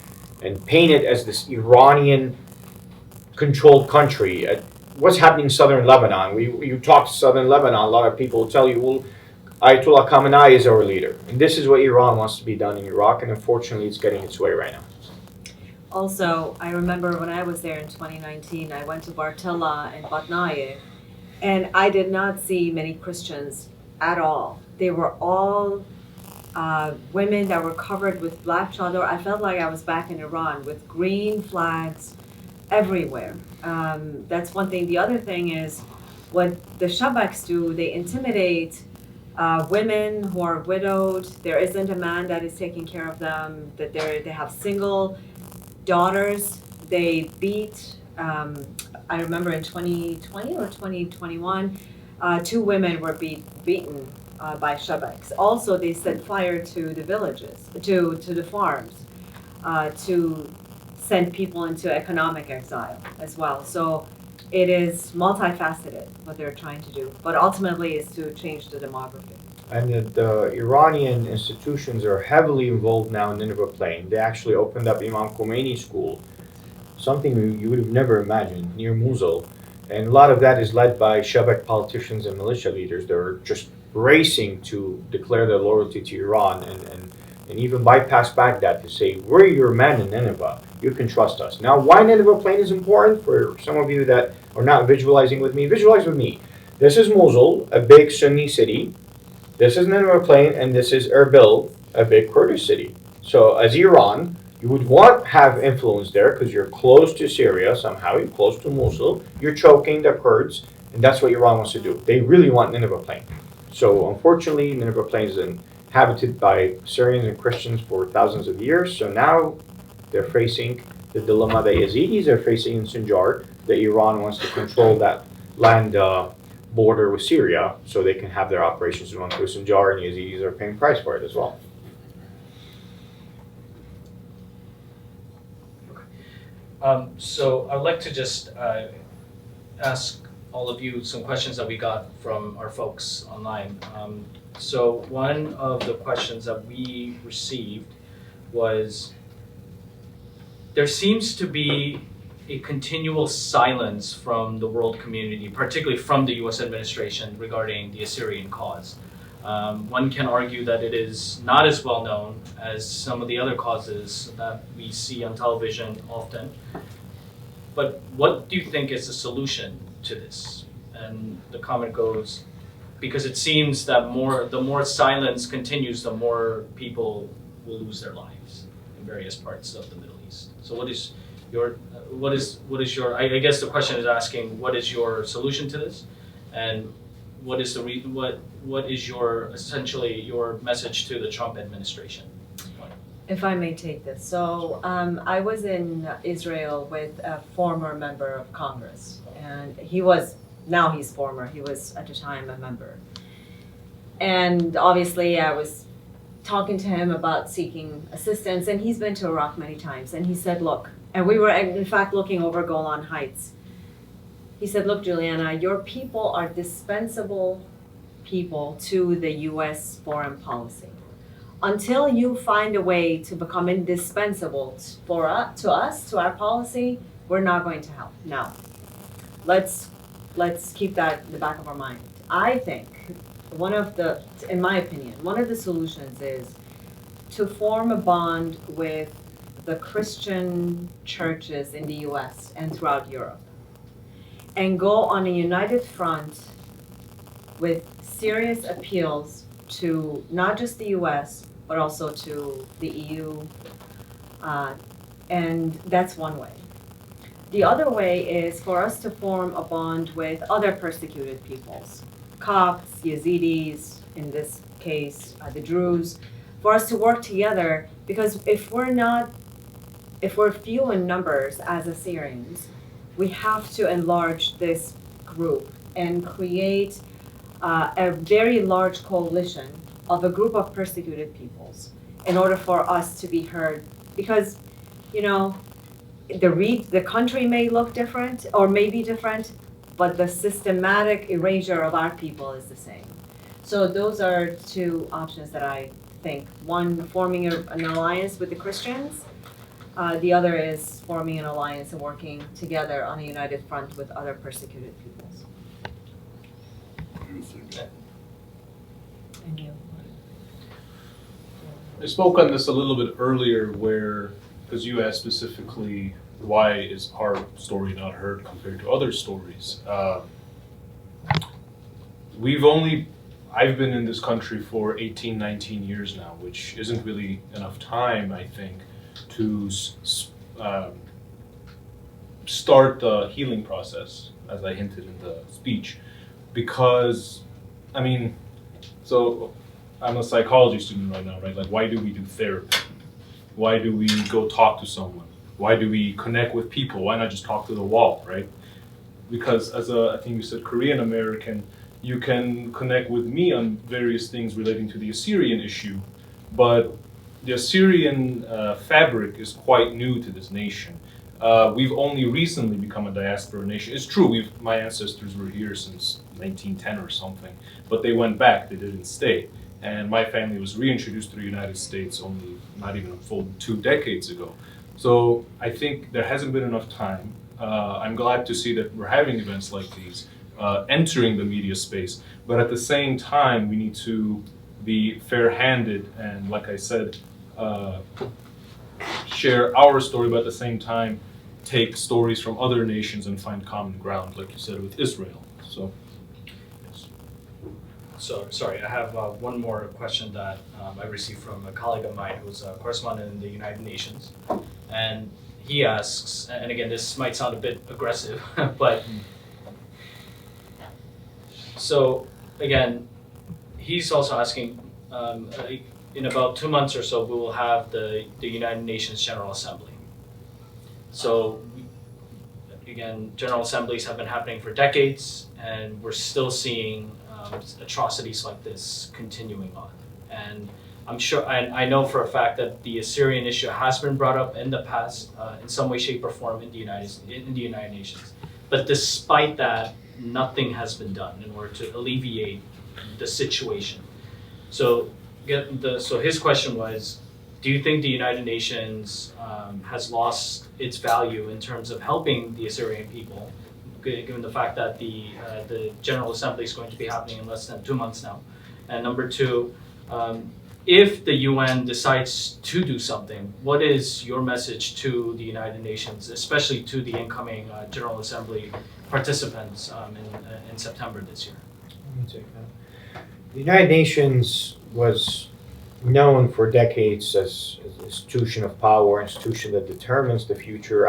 and paint it as this Iranian-controlled country. What's happening in southern Lebanon? You talk to southern Lebanon, a lot of people will tell you, well, Ayatollah Khamenei is our leader. And this is what Iran wants to be done in Iraq, and unfortunately it's getting its way right now. Also, I remember when I was there in 2019, I went to Bartella and Batnaye, and I did not see many Christians at all. They were all women that were covered with black chador. I felt like I was back in Iran with green flags everywhere. That's one thing. The other thing is what the Shabaks do, they intimidate women who are widowed. There isn't a man that is taking care of them, that they have single daughters. They beat, I remember in 2020 or 2021, 2 women were beaten by Shabaks. Also, they set fire to the villages, to the farms, to send people into economic exile as well. So it is multifaceted what they're trying to do, but ultimately is to change the demography. And the Iranian institutions are heavily involved now in Nineveh Plain. They actually opened up Imam Khomeini School, something you would have never imagined, near Mosul. And a lot of that is led by Shabak politicians and militia leaders. They're just racing to declare their loyalty to Iran and even bypass Baghdad to say, we're your men in Nineveh. You can trust us. Now, why Nineveh Plain is important, for some of you that are not visualizing with me, visualize with me. This is Mosul, a big Sunni city. This is Nineveh Plain, and this is Erbil, a big Kurdish city. So as Iran, you would want to have influence there because you're close to Syria somehow, you're close to Mosul, you're choking the Kurds, and that's what Iran wants to do. They really want Nineveh Plain. So unfortunately, Nineveh Plain is inhabited by Syrians and Christians for thousands of years. So now they're facing the dilemma that Yazidis are facing in Sinjar, that Iran wants to control that land border with Syria so they can have their operations run through Sinjar, and Yazidis are paying price for it as well. So I'd like to just ask all of you some questions that we got from our folks online. So one of the questions that we received was, there seems to be a continual silence from the world community, particularly from the US administration, regarding the Assyrian cause. One can argue that it is not as well known as some of the other causes that we see on television often. But what do you think is the solution to this? And the comment goes, because it seems that the more silence continues, the more people will lose their lives in various parts of the Middle East. So what is your, I guess the question is asking, what is your solution to this? And what is the what is your essentially your message to the Trump administration? If I may take this. So I was in Israel with a former member of Congress, and now he's former, he was at the time a member. And obviously I was talking to him about seeking assistance, and he's been to Iraq many times, and he said, look, and we were in fact looking over Golan Heights. He said, look, Juliana, your people are dispensable people to the US foreign policy. Until you find a way to become indispensable to our policy, we're not going to help. Now, let's keep that in the back of our mind. I think in my opinion, one of the solutions is to form a bond with the Christian churches in the US and throughout Europe, and go on a united front with serious appeals to not just the US, but also to the EU, and that's one way. The other way is for us to form a bond with other persecuted peoples, Copts, Yazidis, in this case, the Druze, for us to work together, because if we're few in numbers as Assyrians, we have to enlarge this group and create a very large coalition of a group of persecuted peoples in order for us to be heard. Because, the country may look different or may be different, but the systematic erasure of our people is the same. So those are two options that I think. One, forming an alliance with the Christians. The other is forming an alliance and working together on a united front with other persecuted peoples. And you? I spoke on this a little bit earlier because you asked specifically, why is our story not heard compared to other stories? I've been in this country for 18, 19 years now, which isn't really enough time, I think, to start the healing process, as I hinted in the speech. Because, so I'm a psychology student right now, right? Like, why do we do therapy? Why do we go talk to someone? Why do we connect with people? Why not just talk to the wall, right? Because I think you said Korean American, you can connect with me on various things relating to the Assyrian issue, but the Assyrian fabric is quite new to this nation. We've only recently become a diaspora nation. It's true, my ancestors were here since 1910 or something, but they went back, they didn't stay. And my family was reintroduced to the United States only not even a full 2 decades ago. So I think there hasn't been enough time. I'm glad to see that we're having events like these, entering the media space, but at the same time, we need to be fair-handed and, like I said, share our story, but at the same time, take stories from other nations and find common ground, like you said, with Israel. So, yes. So, sorry, I have one more question that I received from a colleague of mine who's a correspondent in the United Nations. And he asks, and again, this might sound a bit aggressive, but so again, he's also asking, in about 2 months or so, we will have the United Nations General Assembly. So again, General Assemblies have been happening for decades, and we're still seeing atrocities like this continuing on. And I'm sure, I know for a fact that the Assyrian issue has been brought up in the past, in some way, shape, or form in the United Nations. But despite that, nothing has been done in order to alleviate the situation. So his question was, do you think the United Nations has lost its value in terms of helping the Assyrian people, given the fact that the General Assembly is going to be happening in less than 2 months now? And number two, if the UN decides to do something, what is your message to the United Nations, especially to the incoming General Assembly participants in September this year? Let me take that. The United Nations was known for decades as an institution of power, an institution that determines the future.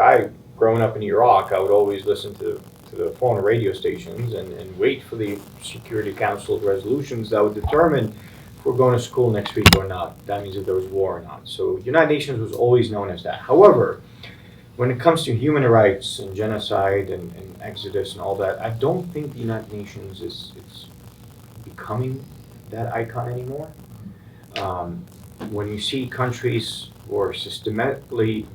Growing up in Iraq, I would always listen to to the foreign radio stations and wait for the Security Council resolutions that would determine if we're going to school next week or not. That means if there was war or not. So United Nations was always known as that. However, when it comes to human rights and genocide and exodus and all that, I don't think the United Nations is becoming that icon anymore. When you see countries who are systematically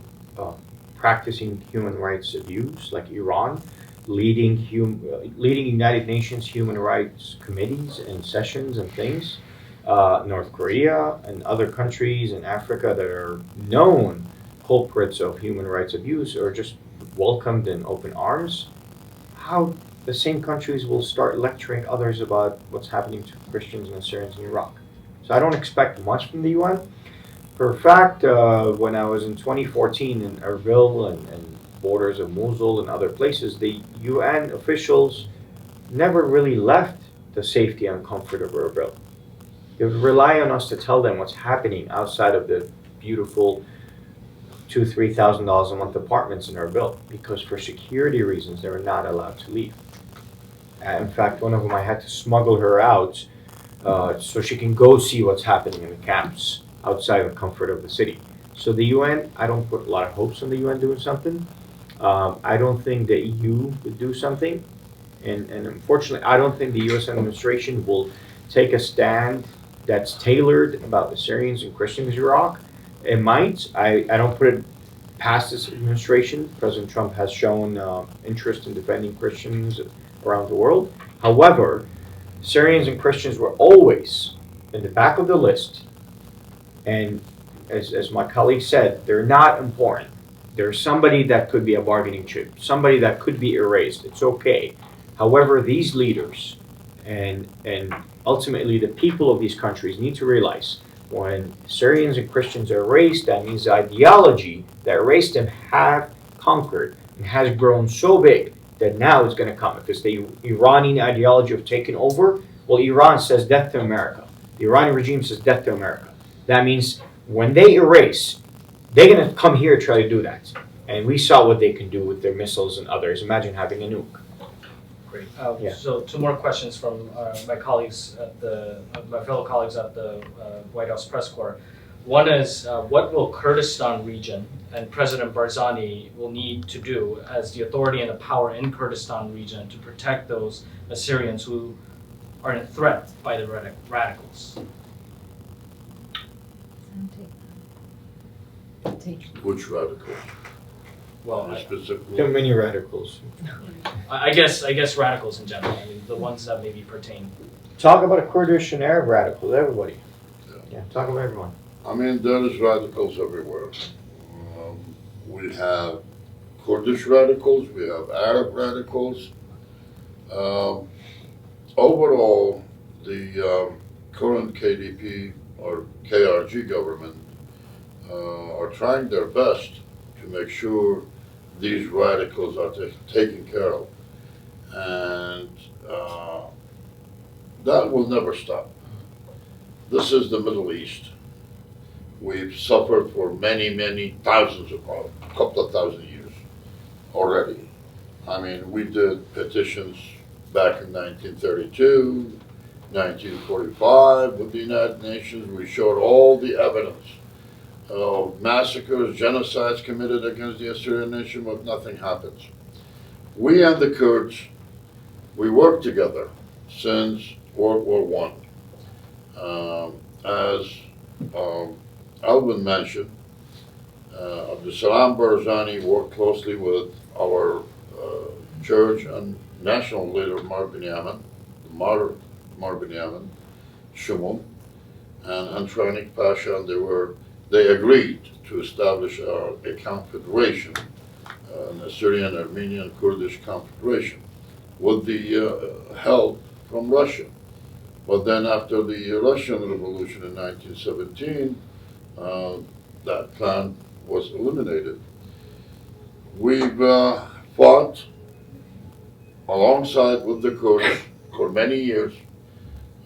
practicing human rights abuse, like Iran, leading United Nations human rights committees and sessions and things, North Korea and other countries in Africa that are known culprits of human rights abuse are just welcomed in open arms, how the same countries will start lecturing others about what's happening to Christians and Assyrians in Iraq. So I don't expect much from the UN. For a fact, when I was in 2014 in Erbil and borders of Mosul and other places, the UN officials never really left the safety and comfort of Erbil. They would rely on us to tell them what's happening outside of the beautiful $2,000–3,000 a month apartments in Erbil, because for security reasons they were not allowed to leave. In fact, one of them, I had to smuggle her out so she can go see what's happening in the camps outside the comfort of the city. So the UN, I don't put a lot of hopes on the UN doing something. I don't think the EU would do something. And unfortunately, I don't think the US administration will take a stand that's tailored about the Syrians and Christians in Iraq. It might. I don't put it past this administration. President Trump has shown interest in defending Christians around the world. However, Syrians and Christians were always in the back of the list. And as my colleague said, they're not important. There's somebody that could be a bargaining chip, somebody that could be erased. It's okay. However, these leaders and ultimately the people of these countries need to realize when Syrians and Christians are erased, that means the ideology that erased them have conquered and has grown so big that now it's going to come. Because the Iranian ideology of taking over, well, Iran says death to America. The Iranian regime says death to America. That means when they erase, they're going to come here and try to do that. And we saw what they can do with their missiles and others. Imagine having a nuke. Great. Yeah. So 2 more questions from my colleagues my fellow colleagues at the White House Press Corps. One is, what will Kurdistan region and President Barzani will need to do as the authority and the power in Kurdistan region to protect those Assyrians who are a threat by the radicals? Which radicals? Well, Specifically? There are many radicals. I guess radicals in general. I mean, the ones that maybe pertain. Talk about a Kurdish and Arab radicals, everybody. Yeah, talk about everyone. I mean, there is radicals everywhere. We have Kurdish radicals, we have Arab radicals. Overall, the current KDP or KRG government are trying their best to make sure these radicals are taken care of. And that will never stop. This is the Middle East. We've suffered for many thousands of, a couple of thousand years already. I mean, we did petitions back in 1932, 1945 with the United Nations. We showed all the evidence of massacres, genocides committed against the Assyrian nation, but nothing happens. We and the Kurds, we worked together since World War I. As Alvin mentioned, Abdussalam Barzani worked closely with our church and national leader, Mar Binyamin, Shumum, and Antranik Pasha, and they agreed to establish a confederation, an Assyrian, Armenian, Kurdish confederation, with the help from Russia. But then after the Russian Revolution in 1917, that plan was eliminated. We've fought alongside with the Kurds for many years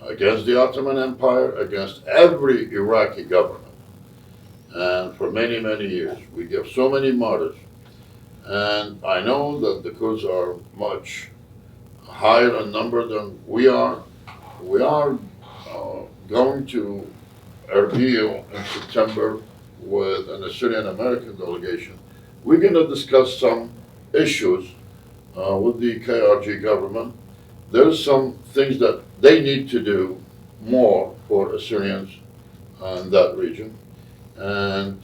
against the Ottoman Empire, against every Iraqi government. And for many years, we give so many martyrs. And I know that the Kurds are much higher in number than we are. We are going to Erbil in September with an Assyrian American delegation. We're going to discuss some issues with the KRG government. There's some things that they need to do more for Assyrians in that region. And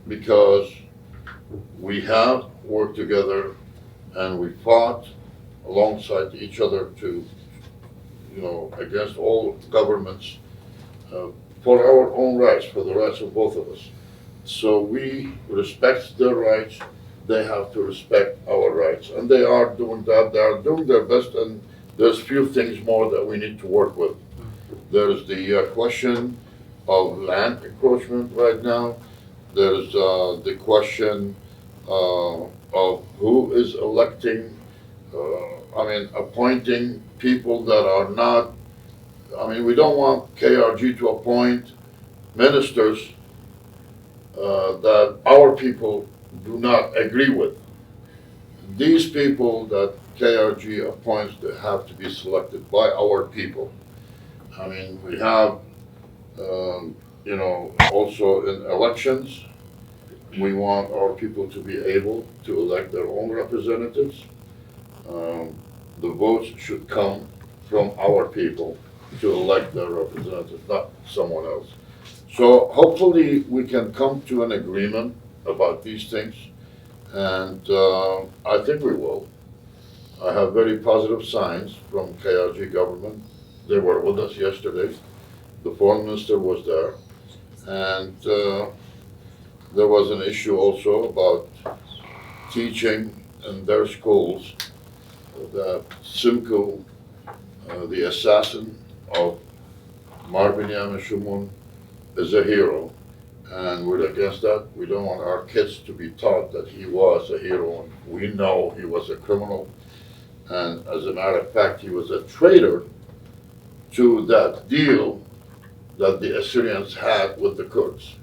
because we have worked together and we fought alongside each other to, against all governments for our own rights, for the rights of both of us. So we respect their rights. They have to respect our rights. And they are doing that. They are doing their best, and there's few things more that we need to work with. There's the question of land encroachment right now. There's the question of who is electing, appointing people that are not, we don't want KRG to appoint ministers that our people do not agree with. These people that KRG appoints, they have to be selected by our people. We have, also in elections, we want our people to be able to elect their own representatives. The votes should come from our people to elect their representatives, not someone else. So hopefully we can come to an agreement about these things, and I think we will. I have very positive signs from KRG government. They were with us yesterday. The foreign minister was there, and there was an issue also about teaching in their schools that Simko, the assassin of Marvin Yamashumun, is a hero, and we're against that. We don't want our kids to be taught that he was a hero. We know he was a criminal, and as a matter of fact, he was a traitor to that deal that the Assyrians had with the Kurds.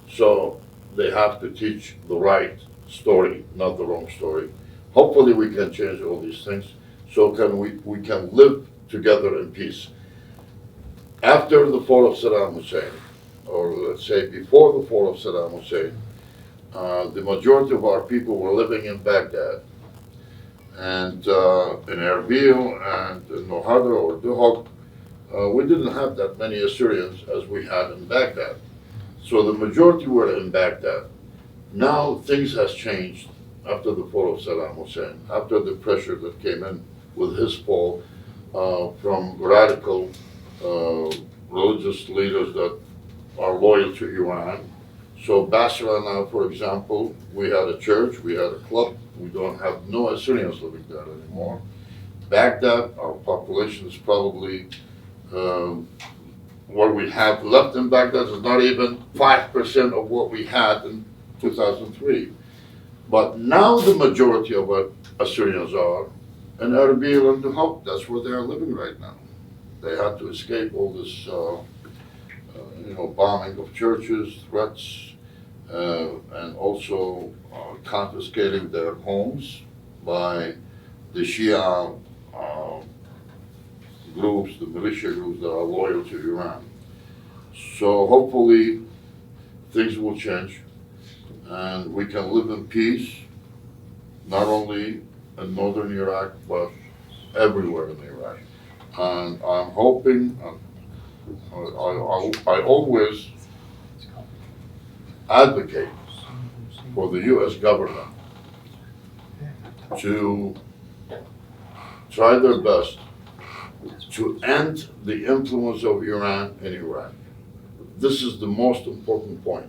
So they have to teach the right story, not the wrong story. Hopefully we can change all these things so we can live together in peace. After the fall of Saddam Hussein, or let's say before the fall of Saddam Hussein, the majority of our people were living in Baghdad, and in Erbil and in Nohada or Duhok. We didn't have that many Assyrians as we had in Baghdad. So the majority were in Baghdad. Now things has changed after the fall of Saddam Hussein, after the pressure that came in with his fall from radical religious leaders that are loyal to Iran. So Basra now, for example, we had a church, we had a club, we don't have no Assyrians living there anymore. Baghdad, our population is probably, what we have left in Baghdad is not even 5% of what we had in 2003. But now the majority of what Assyrians are in Erbil and Duhok, that's where they are living right now. They had to escape all this, bombing of churches, threats, and also confiscating their homes by the Shia groups, the militia groups that are loyal to Iran. So hopefully things will change and we can live in peace, not only in northern Iraq, but everywhere in Iraq. And I'm hoping, I always advocate for the U.S. government to try their best to end the influence of Iran in Iraq. This is the most important point.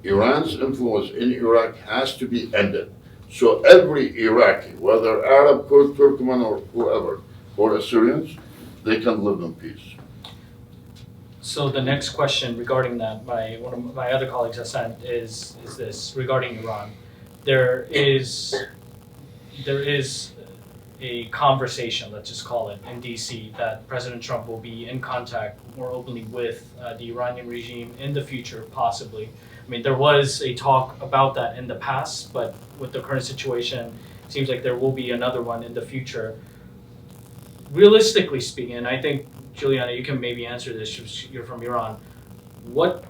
Iran's influence in Iraq has to be ended. So every Iraqi, whether Arab, Kurd, Turkmen, or whoever, or Assyrians, they can live in peace. So the next question regarding that, one of my other colleagues has sent is this regarding Iran. There is a conversation, let's just call it, in DC, that President Trump will be in contact more openly with the Iranian regime in the future, possibly. I mean, there was a talk about that in the past, but with the current situation, it seems like there will be another one in the future. Realistically speaking, and I think, Juliana, you can maybe answer this, you're from Iran. What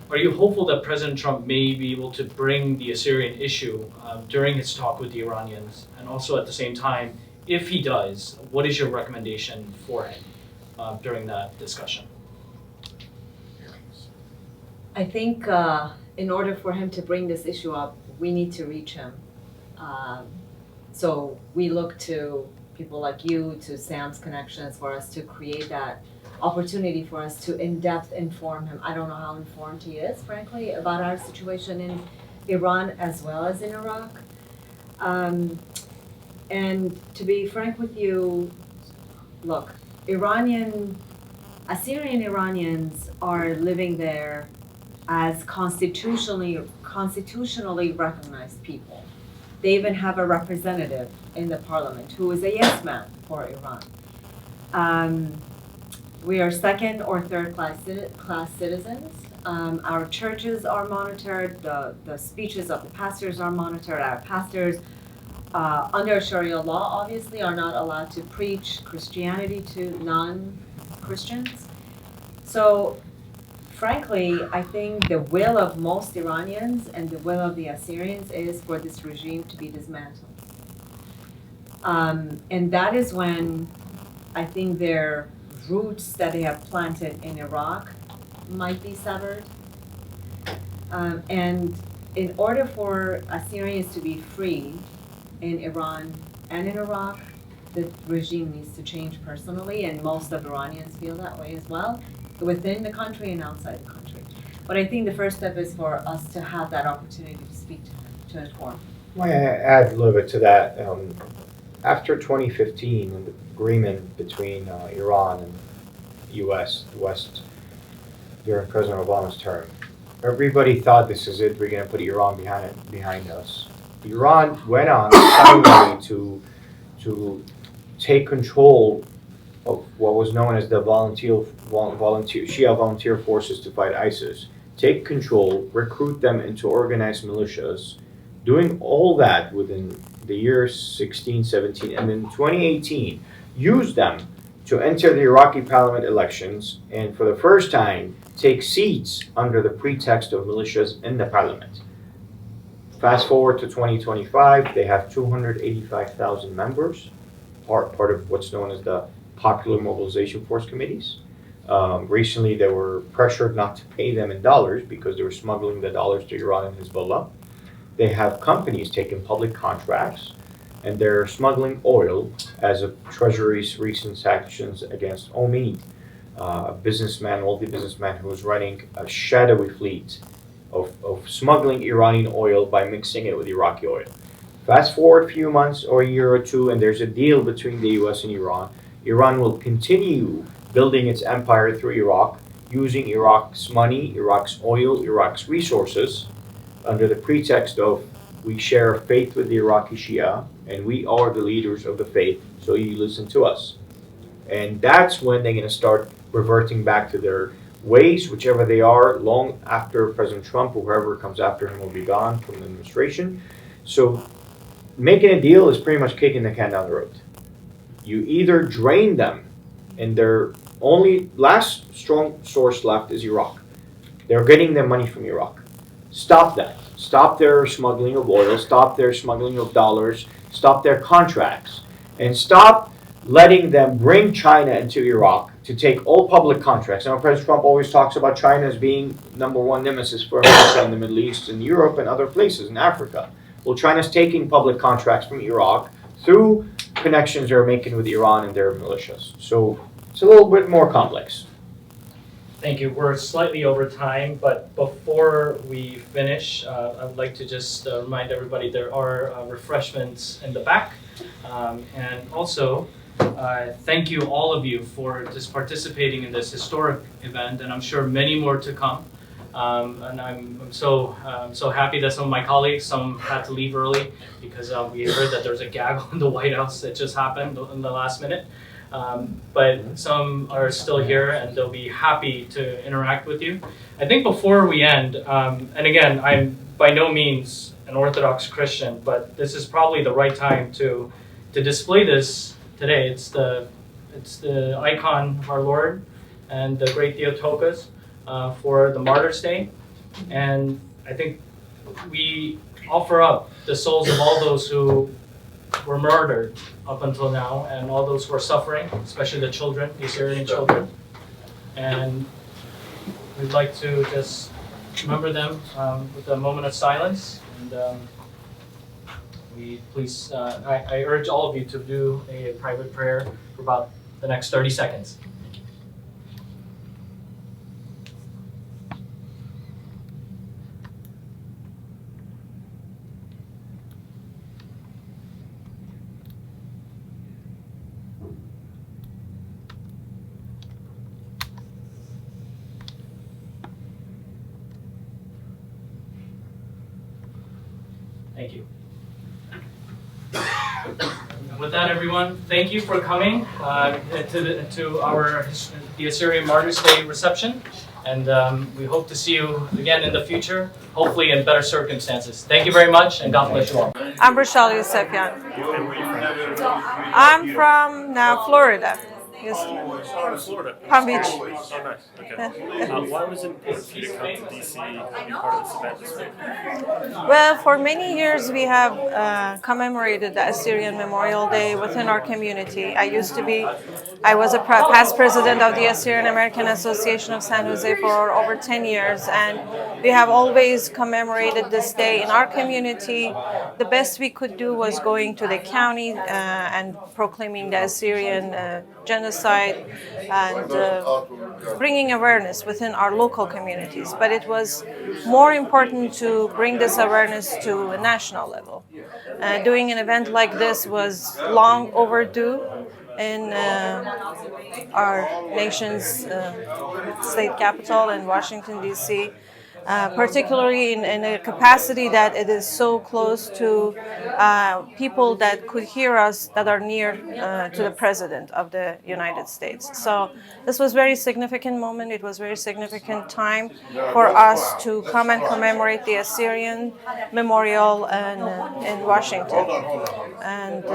are you hopeful that President Trump may be able to bring the Assyrian issue during his talk with the Iranians? And also at the same time, if he does, what is your recommendation for him during that discussion? I think in order for him to bring this issue up, we need to reach him. So we look to people like you, to Sam's connections, for us to create that opportunity for us to in-depth inform him. I don't know how informed he is, frankly, about our situation in Iran as well as in Iraq. And to be frank with you, look, Assyrian Iranians are living there as constitutionally recognized people. They even have a representative in the parliament who is a yes man for Iran. We are second or third class citizens. Our churches are monitored. The speeches of the pastors are monitored. Our pastors, under Sharia law, obviously, are not allowed to preach Christianity to non-Christians. So, frankly, I think the will of most Iranians and the will of the Assyrians is for this regime to be dismantled. And that is when I think their roots that they have planted in Iraq might be severed. And in order for Assyrians to be free in Iran and in Iraq, the regime needs to change personally, and most of Iranians feel that way as well, within the country and outside the country. But I think the first step is for us to have that opportunity to speak to him, to inform. Might I add a little bit to that? After 2015, and the agreement between Iran and the U.S., the West, during President Obama's term, everybody thought this is it, we're going to put Iran behind us. Iran went on suddenly to take control of what was known as the Shia volunteer forces to fight ISIS, take control, recruit them into organized militias, doing all that within the year 16, 17, and in 2018, use them to enter the Iraqi parliament elections, and for the first time, take seats under the pretext of militias in the parliament. Fast forward to 2025, they have 285,000 members, part of what's known as the Popular Mobilization Force Committees. Recently, they were pressured not to pay them in dollars because they were smuggling the dollars to Iran and Hezbollah. They have companies taking public contracts, and they're smuggling oil as of Treasury's recent sanctions against Omid, a businessman, multi-businessman who was running a shadowy fleet of smuggling Iranian oil by mixing it with Iraqi oil. Fast forward a few months or a year or two, and there's a deal between the U.S. and Iran. Iran will continue building its empire through Iraq, using Iraq's money, Iraq's oil, Iraq's resources, under the pretext of we share a faith with the Iraqi Shia, and we are the leaders of the faith, so you listen to us. And that's when they're going to start reverting back to their ways, whichever they are, long after President Trump or whoever comes after him will be gone from the administration. So making a deal is pretty much kicking the can down the road. You either drain them, and their only last strong source left is Iraq. They're getting their money from Iraq. Stop that. Stop their smuggling of oil. Stop their smuggling of dollars. Stop their contracts. And stop letting them bring China into Iraq to take all public contracts. Now, President Trump always talks about China as being #1 nemesis for America in the Middle East and Europe and other places in Africa. Well, China's taking public contracts from Iraq through connections they're making with Iran and their militias. So it's a little bit more complex. Thank you. We're slightly over time, but before we finish, I would like to just remind everybody there are refreshments in the back. And also, thank you, all of you, for just participating in this historic event, and I'm sure many more to come. And I'm so happy that some of my colleagues, some had to leave early because we heard that there's a gaggle in the White House that just happened in the last minute. But some are still here and they'll be happy to interact with you. I think before we end, and again, I'm by no means an Orthodox Christian, but this is probably the right time to display this today. It's the icon of our Lord and the great Theotokos for the Martyrs' Day. And I think we offer up the souls of all those who were murdered up until now and all those who are suffering, especially the children, the Assyrian children. And we'd like to just remember them with a moment of silence. And I urge all of you to do a private prayer for about the next 30 seconds. Thank you. With that, everyone, thank you for coming to the Assyrian Martyrs' Day reception, and we hope to see you again in the future, hopefully in better circumstances. Thank you very much, and God bless you all. I'm Rochelle Yusefian. I'm from Florida. Yes. Florida. Palm Beach. Oh, nice. Okay. Why was it important for you to come to DC and be part of this event this week? Well, for many years we have commemorated the Assyrian Memorial Day within our community. I was a past president of the Assyrian American Association of San Jose for over 10 years, and we have always commemorated this day in our community. The best we could do was going to the county and proclaiming the Assyrian genocide and bringing awareness within our local communities. But it was more important to bring this awareness to a national level. Doing an event like this was long overdue in our nation's state capital in Washington, D.C., particularly in a capacity that it is so close to people that could hear us that are near to the President of the United States. So this was a very significant moment. It was a very significant time for us to come and commemorate the Assyrian Memorial in Washington. And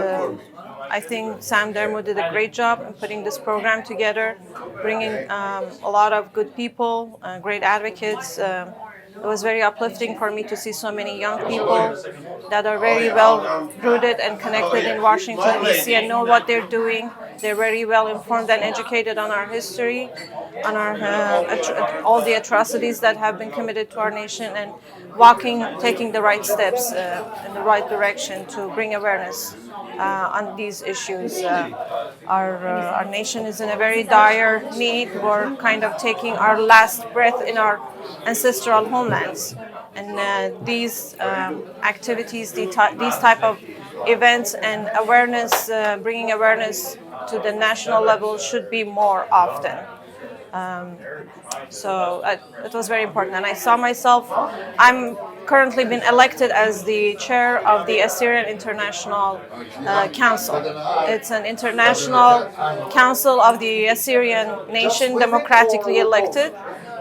I think Sam Dermo did a great job in putting this program together, bringing a lot of good people, great advocates. It was very uplifting for me to see so many young people that are very well rooted and connected in Washington, D.C. and know what they're doing. They're very well informed and educated on our history, on our all the atrocities that have been committed to our nation, and taking the right steps in the right direction to bring awareness on these issues. Our nation is in a very dire need. We're kind of taking our last breath in our ancestral homelands. And these activities, these type of events and awareness, bringing awareness to the national level should be more often. So it was very important. And I saw myself, I'm currently been elected as the chair of the Assyrian International Council. It's an international council of the Assyrian nation, democratically elected.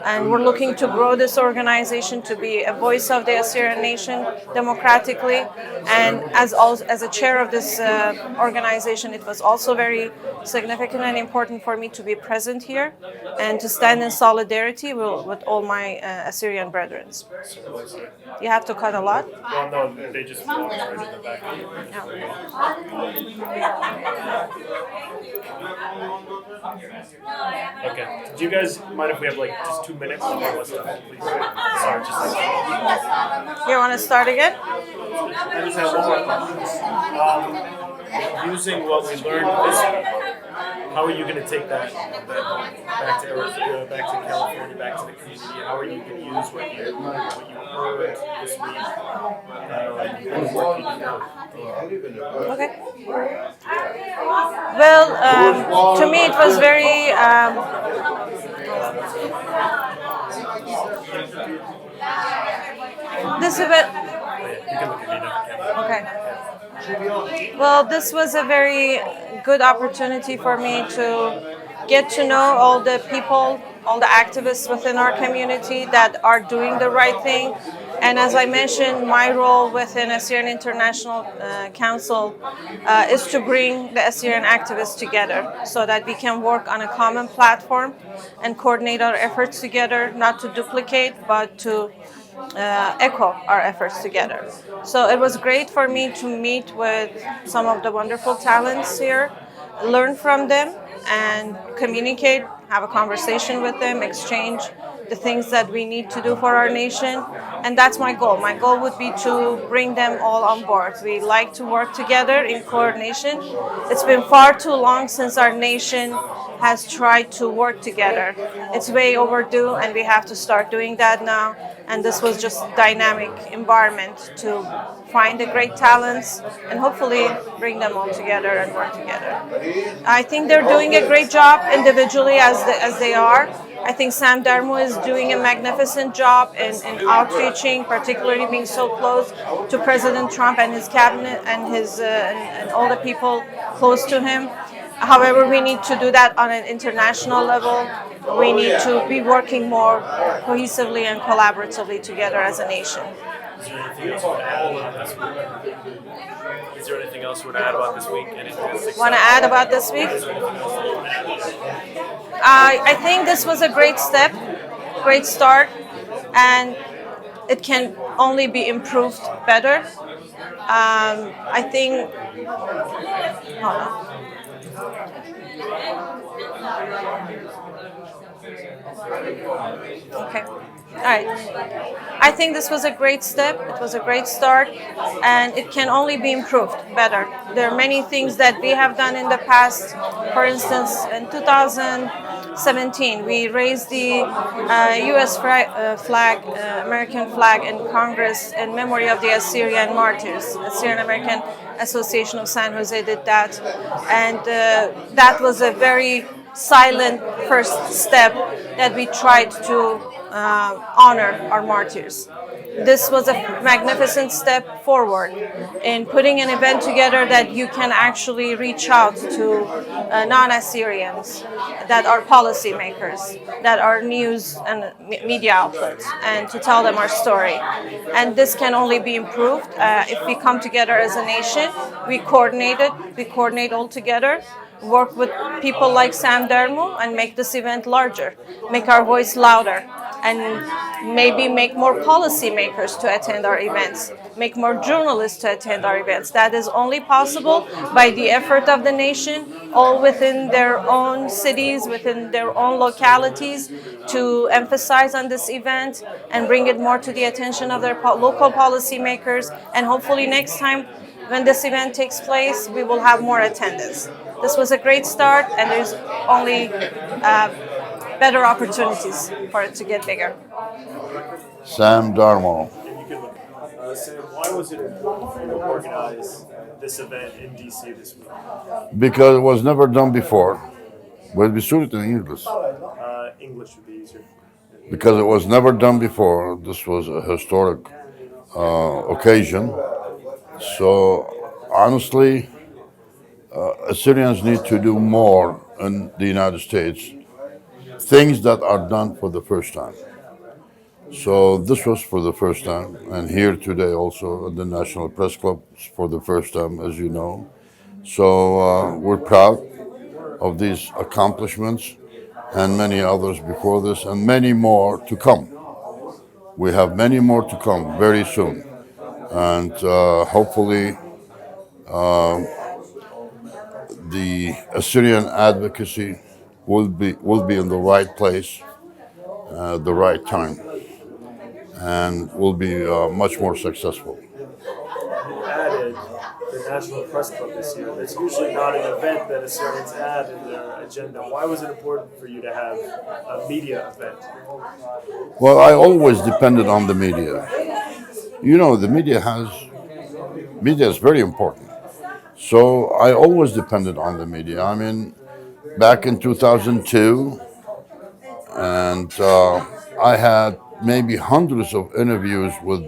And we're looking to grow this organization to be a voice of the Assyrian nation democratically. And as a chair of this organization, it was also very significant and important for me to be present here and to stand in solidarity with all my Assyrian brethren. You have to cut a lot? Well, no, they just walked right in the back. Okay. Do you guys mind if we have just 2 minutes? Please. Sorry, just You want to start again? I just have one more question. Using what we learned this week, how are you going to take that back to Arizona, back to California, back to the community? How are you going to use what you heard this week? Okay. Well, to me it was very This event. You can look at me now. Okay. Well, this was a very good opportunity for me to get to know all the people, all the activists within our community that are doing the right thing. And as I mentioned, my role within Assyrian International Council is to bring the Assyrian activists together so that we can work on a common platform and coordinate our efforts together, not to duplicate, but to echo our efforts together. So it was great for me to meet with some of the wonderful talents here, learn from them, and communicate, have a conversation with them, exchange the things that we need to do for our nation. And that's my goal. My goal would be to bring them all on board. We like to work together in coordination. It's been far too long since our nation has tried to work together. It's way overdue, and we have to start doing that now. And this was just a dynamic environment to find the great talents and hopefully bring them all together and work together. I think they're doing a great job individually as they are. I think Sam Darmo is doing a magnificent job in outreaching, particularly being so close to President Trump and his cabinet and his and all the people close to him. However, we need to do that on an international level. We need to be working more cohesively and collaboratively together as a nation. Is there anything else you want to add about this week? Want to add about this week? I think this was a great step, great start, and it can only be improved better. I think. Hold on. Okay. All right. I think this was a great step. It was a great start, and it can only be improved better. There are many things that we have done in the past. For instance, in 2017, we raised the U.S. flag, American flag in Congress in memory of the Assyrian Martyrs. Assyrian American Association of San Jose did that, and that was a very silent first step that we tried to honor our martyrs. This was a magnificent step forward in putting an event together that you can actually reach out to non-Assyrians that are policymakers, that are news and media outlets, and to tell them our story. And this can only be improved if we come together as a nation, we coordinate all together, work with people like Sam Darmo and make this event larger, make our voice louder, and maybe make more policymakers to attend our events, make more journalists to attend our events. That is only possible by the effort of the nation, all within their own cities, within their own localities, to emphasize on this event and bring it more to the attention of their local policymakers. And hopefully next time when this event takes place, we will have more attendance. This was a great start, and there's only better opportunities for it to get bigger. Sam Darmo. Sam, why was it important for you to organize this event in D.C. this week? Because it was never done before. Well, we shoot it in English. English would be easier. Because it was never done before. This was a historic occasion. So, honestly, Assyrians need to do more in the United States. Things that are done for the first time. So this was for the first time, and here today also at the National Press Club for the first time, as you know. So we're proud of these accomplishments and many others before this, and many more to come. We have many more to come very soon, and hopefully the Assyrian advocacy will be in the right place, the right time, and will be much more successful. You added the National Press Club this year. That's usually not an event that Assyrians add in their agenda. Why was it important for you to have a media event? Well, I always depended on the media. You know, the media is very important. So I always depended on the media. I mean, back in 2002, and I had maybe hundreds of interviews with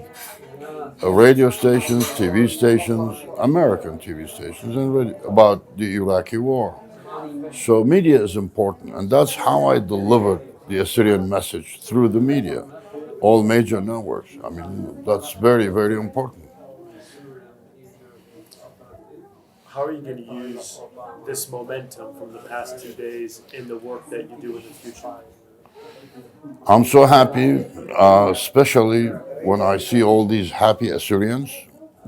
radio stations, TV stations, American TV stations, and about the Iraqi war. So media is important, and that's how I delivered the Assyrian message through the media, all major networks. I mean, that's very, very important. How are you going to use this momentum from the past 2 days in the work that you do in the future? I'm so happy, especially when I see all these happy Assyrians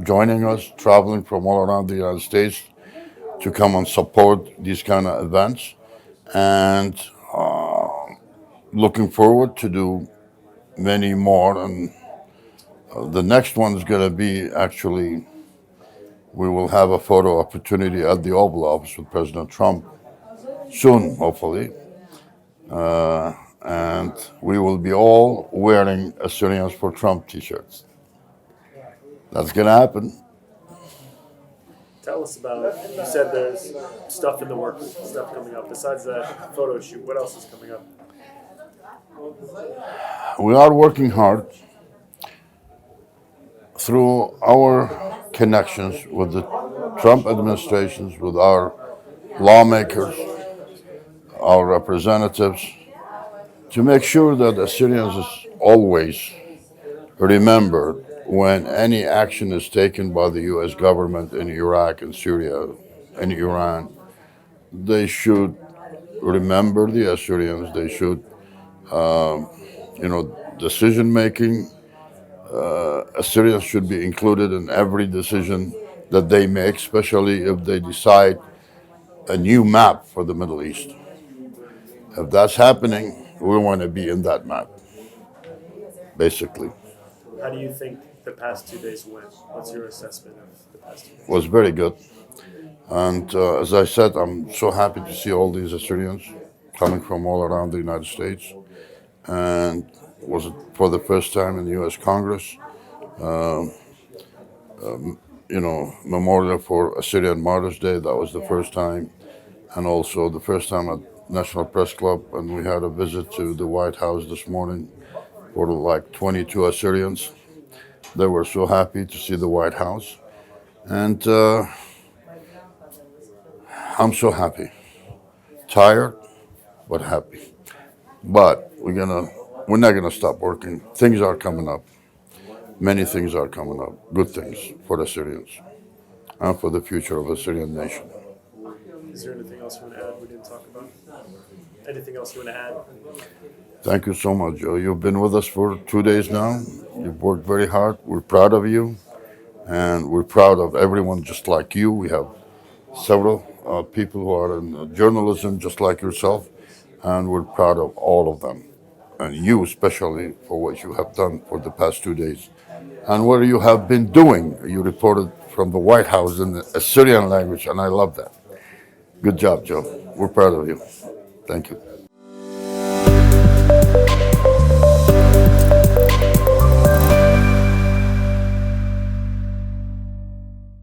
joining us, traveling from all around the United States to come and support these kind of events, and looking forward to do many more. And the next one is going to be actually, we will have a photo opportunity at the Oval Office with President Trump soon, hopefully. And we will be all wearing Assyrians for Trump t-shirts. That's going to happen. Tell us about, you said there's stuff in the works, stuff coming up. Besides that photo shoot, what else is coming up? We are working hard through our connections with the Trump administrations, with our lawmakers, our representatives, to make sure that Assyrians is always remembered when any action is taken by the U.S. government in Iraq and Syria and Iran. They should remember the Assyrians. They should, decision making. Assyrians should be included in every decision that they make, especially if they decide a new map for the Middle East. If that's happening, we want to be in that map, basically. How do you think the past 2 days went? What's your assessment of the past 2 days? Was very good. And as I said, I'm so happy to see all these Assyrians coming from all around the United States. And was it for the first time in the U.S. Congress, memorial for Assyrian Martyrs Day, that was the first time. And also the first time at National Press Club, and we had a visit to the White House this morning for like 22 Assyrians. They were so happy to see the White House. And I'm so happy. Tired, but happy. But we're not gonna stop working. Things are coming up. Many things are coming up. Good things for the Assyrians and for the future of the Assyrian nation. Is there anything else you want to add we didn't talk about? Anything else you want to add? Thank you so much, Joe. You've been with us for 2 days now. You've worked very hard. We're proud of you. And we're proud of everyone just like you. We have several people who are in journalism just like yourself. And we're proud of all of them. And you especially for what you have done for the past 2 days. And what you have been doing. You reported from the White House in the Assyrian language, and I love that. Good job, Joe. We're proud of you. Thank you.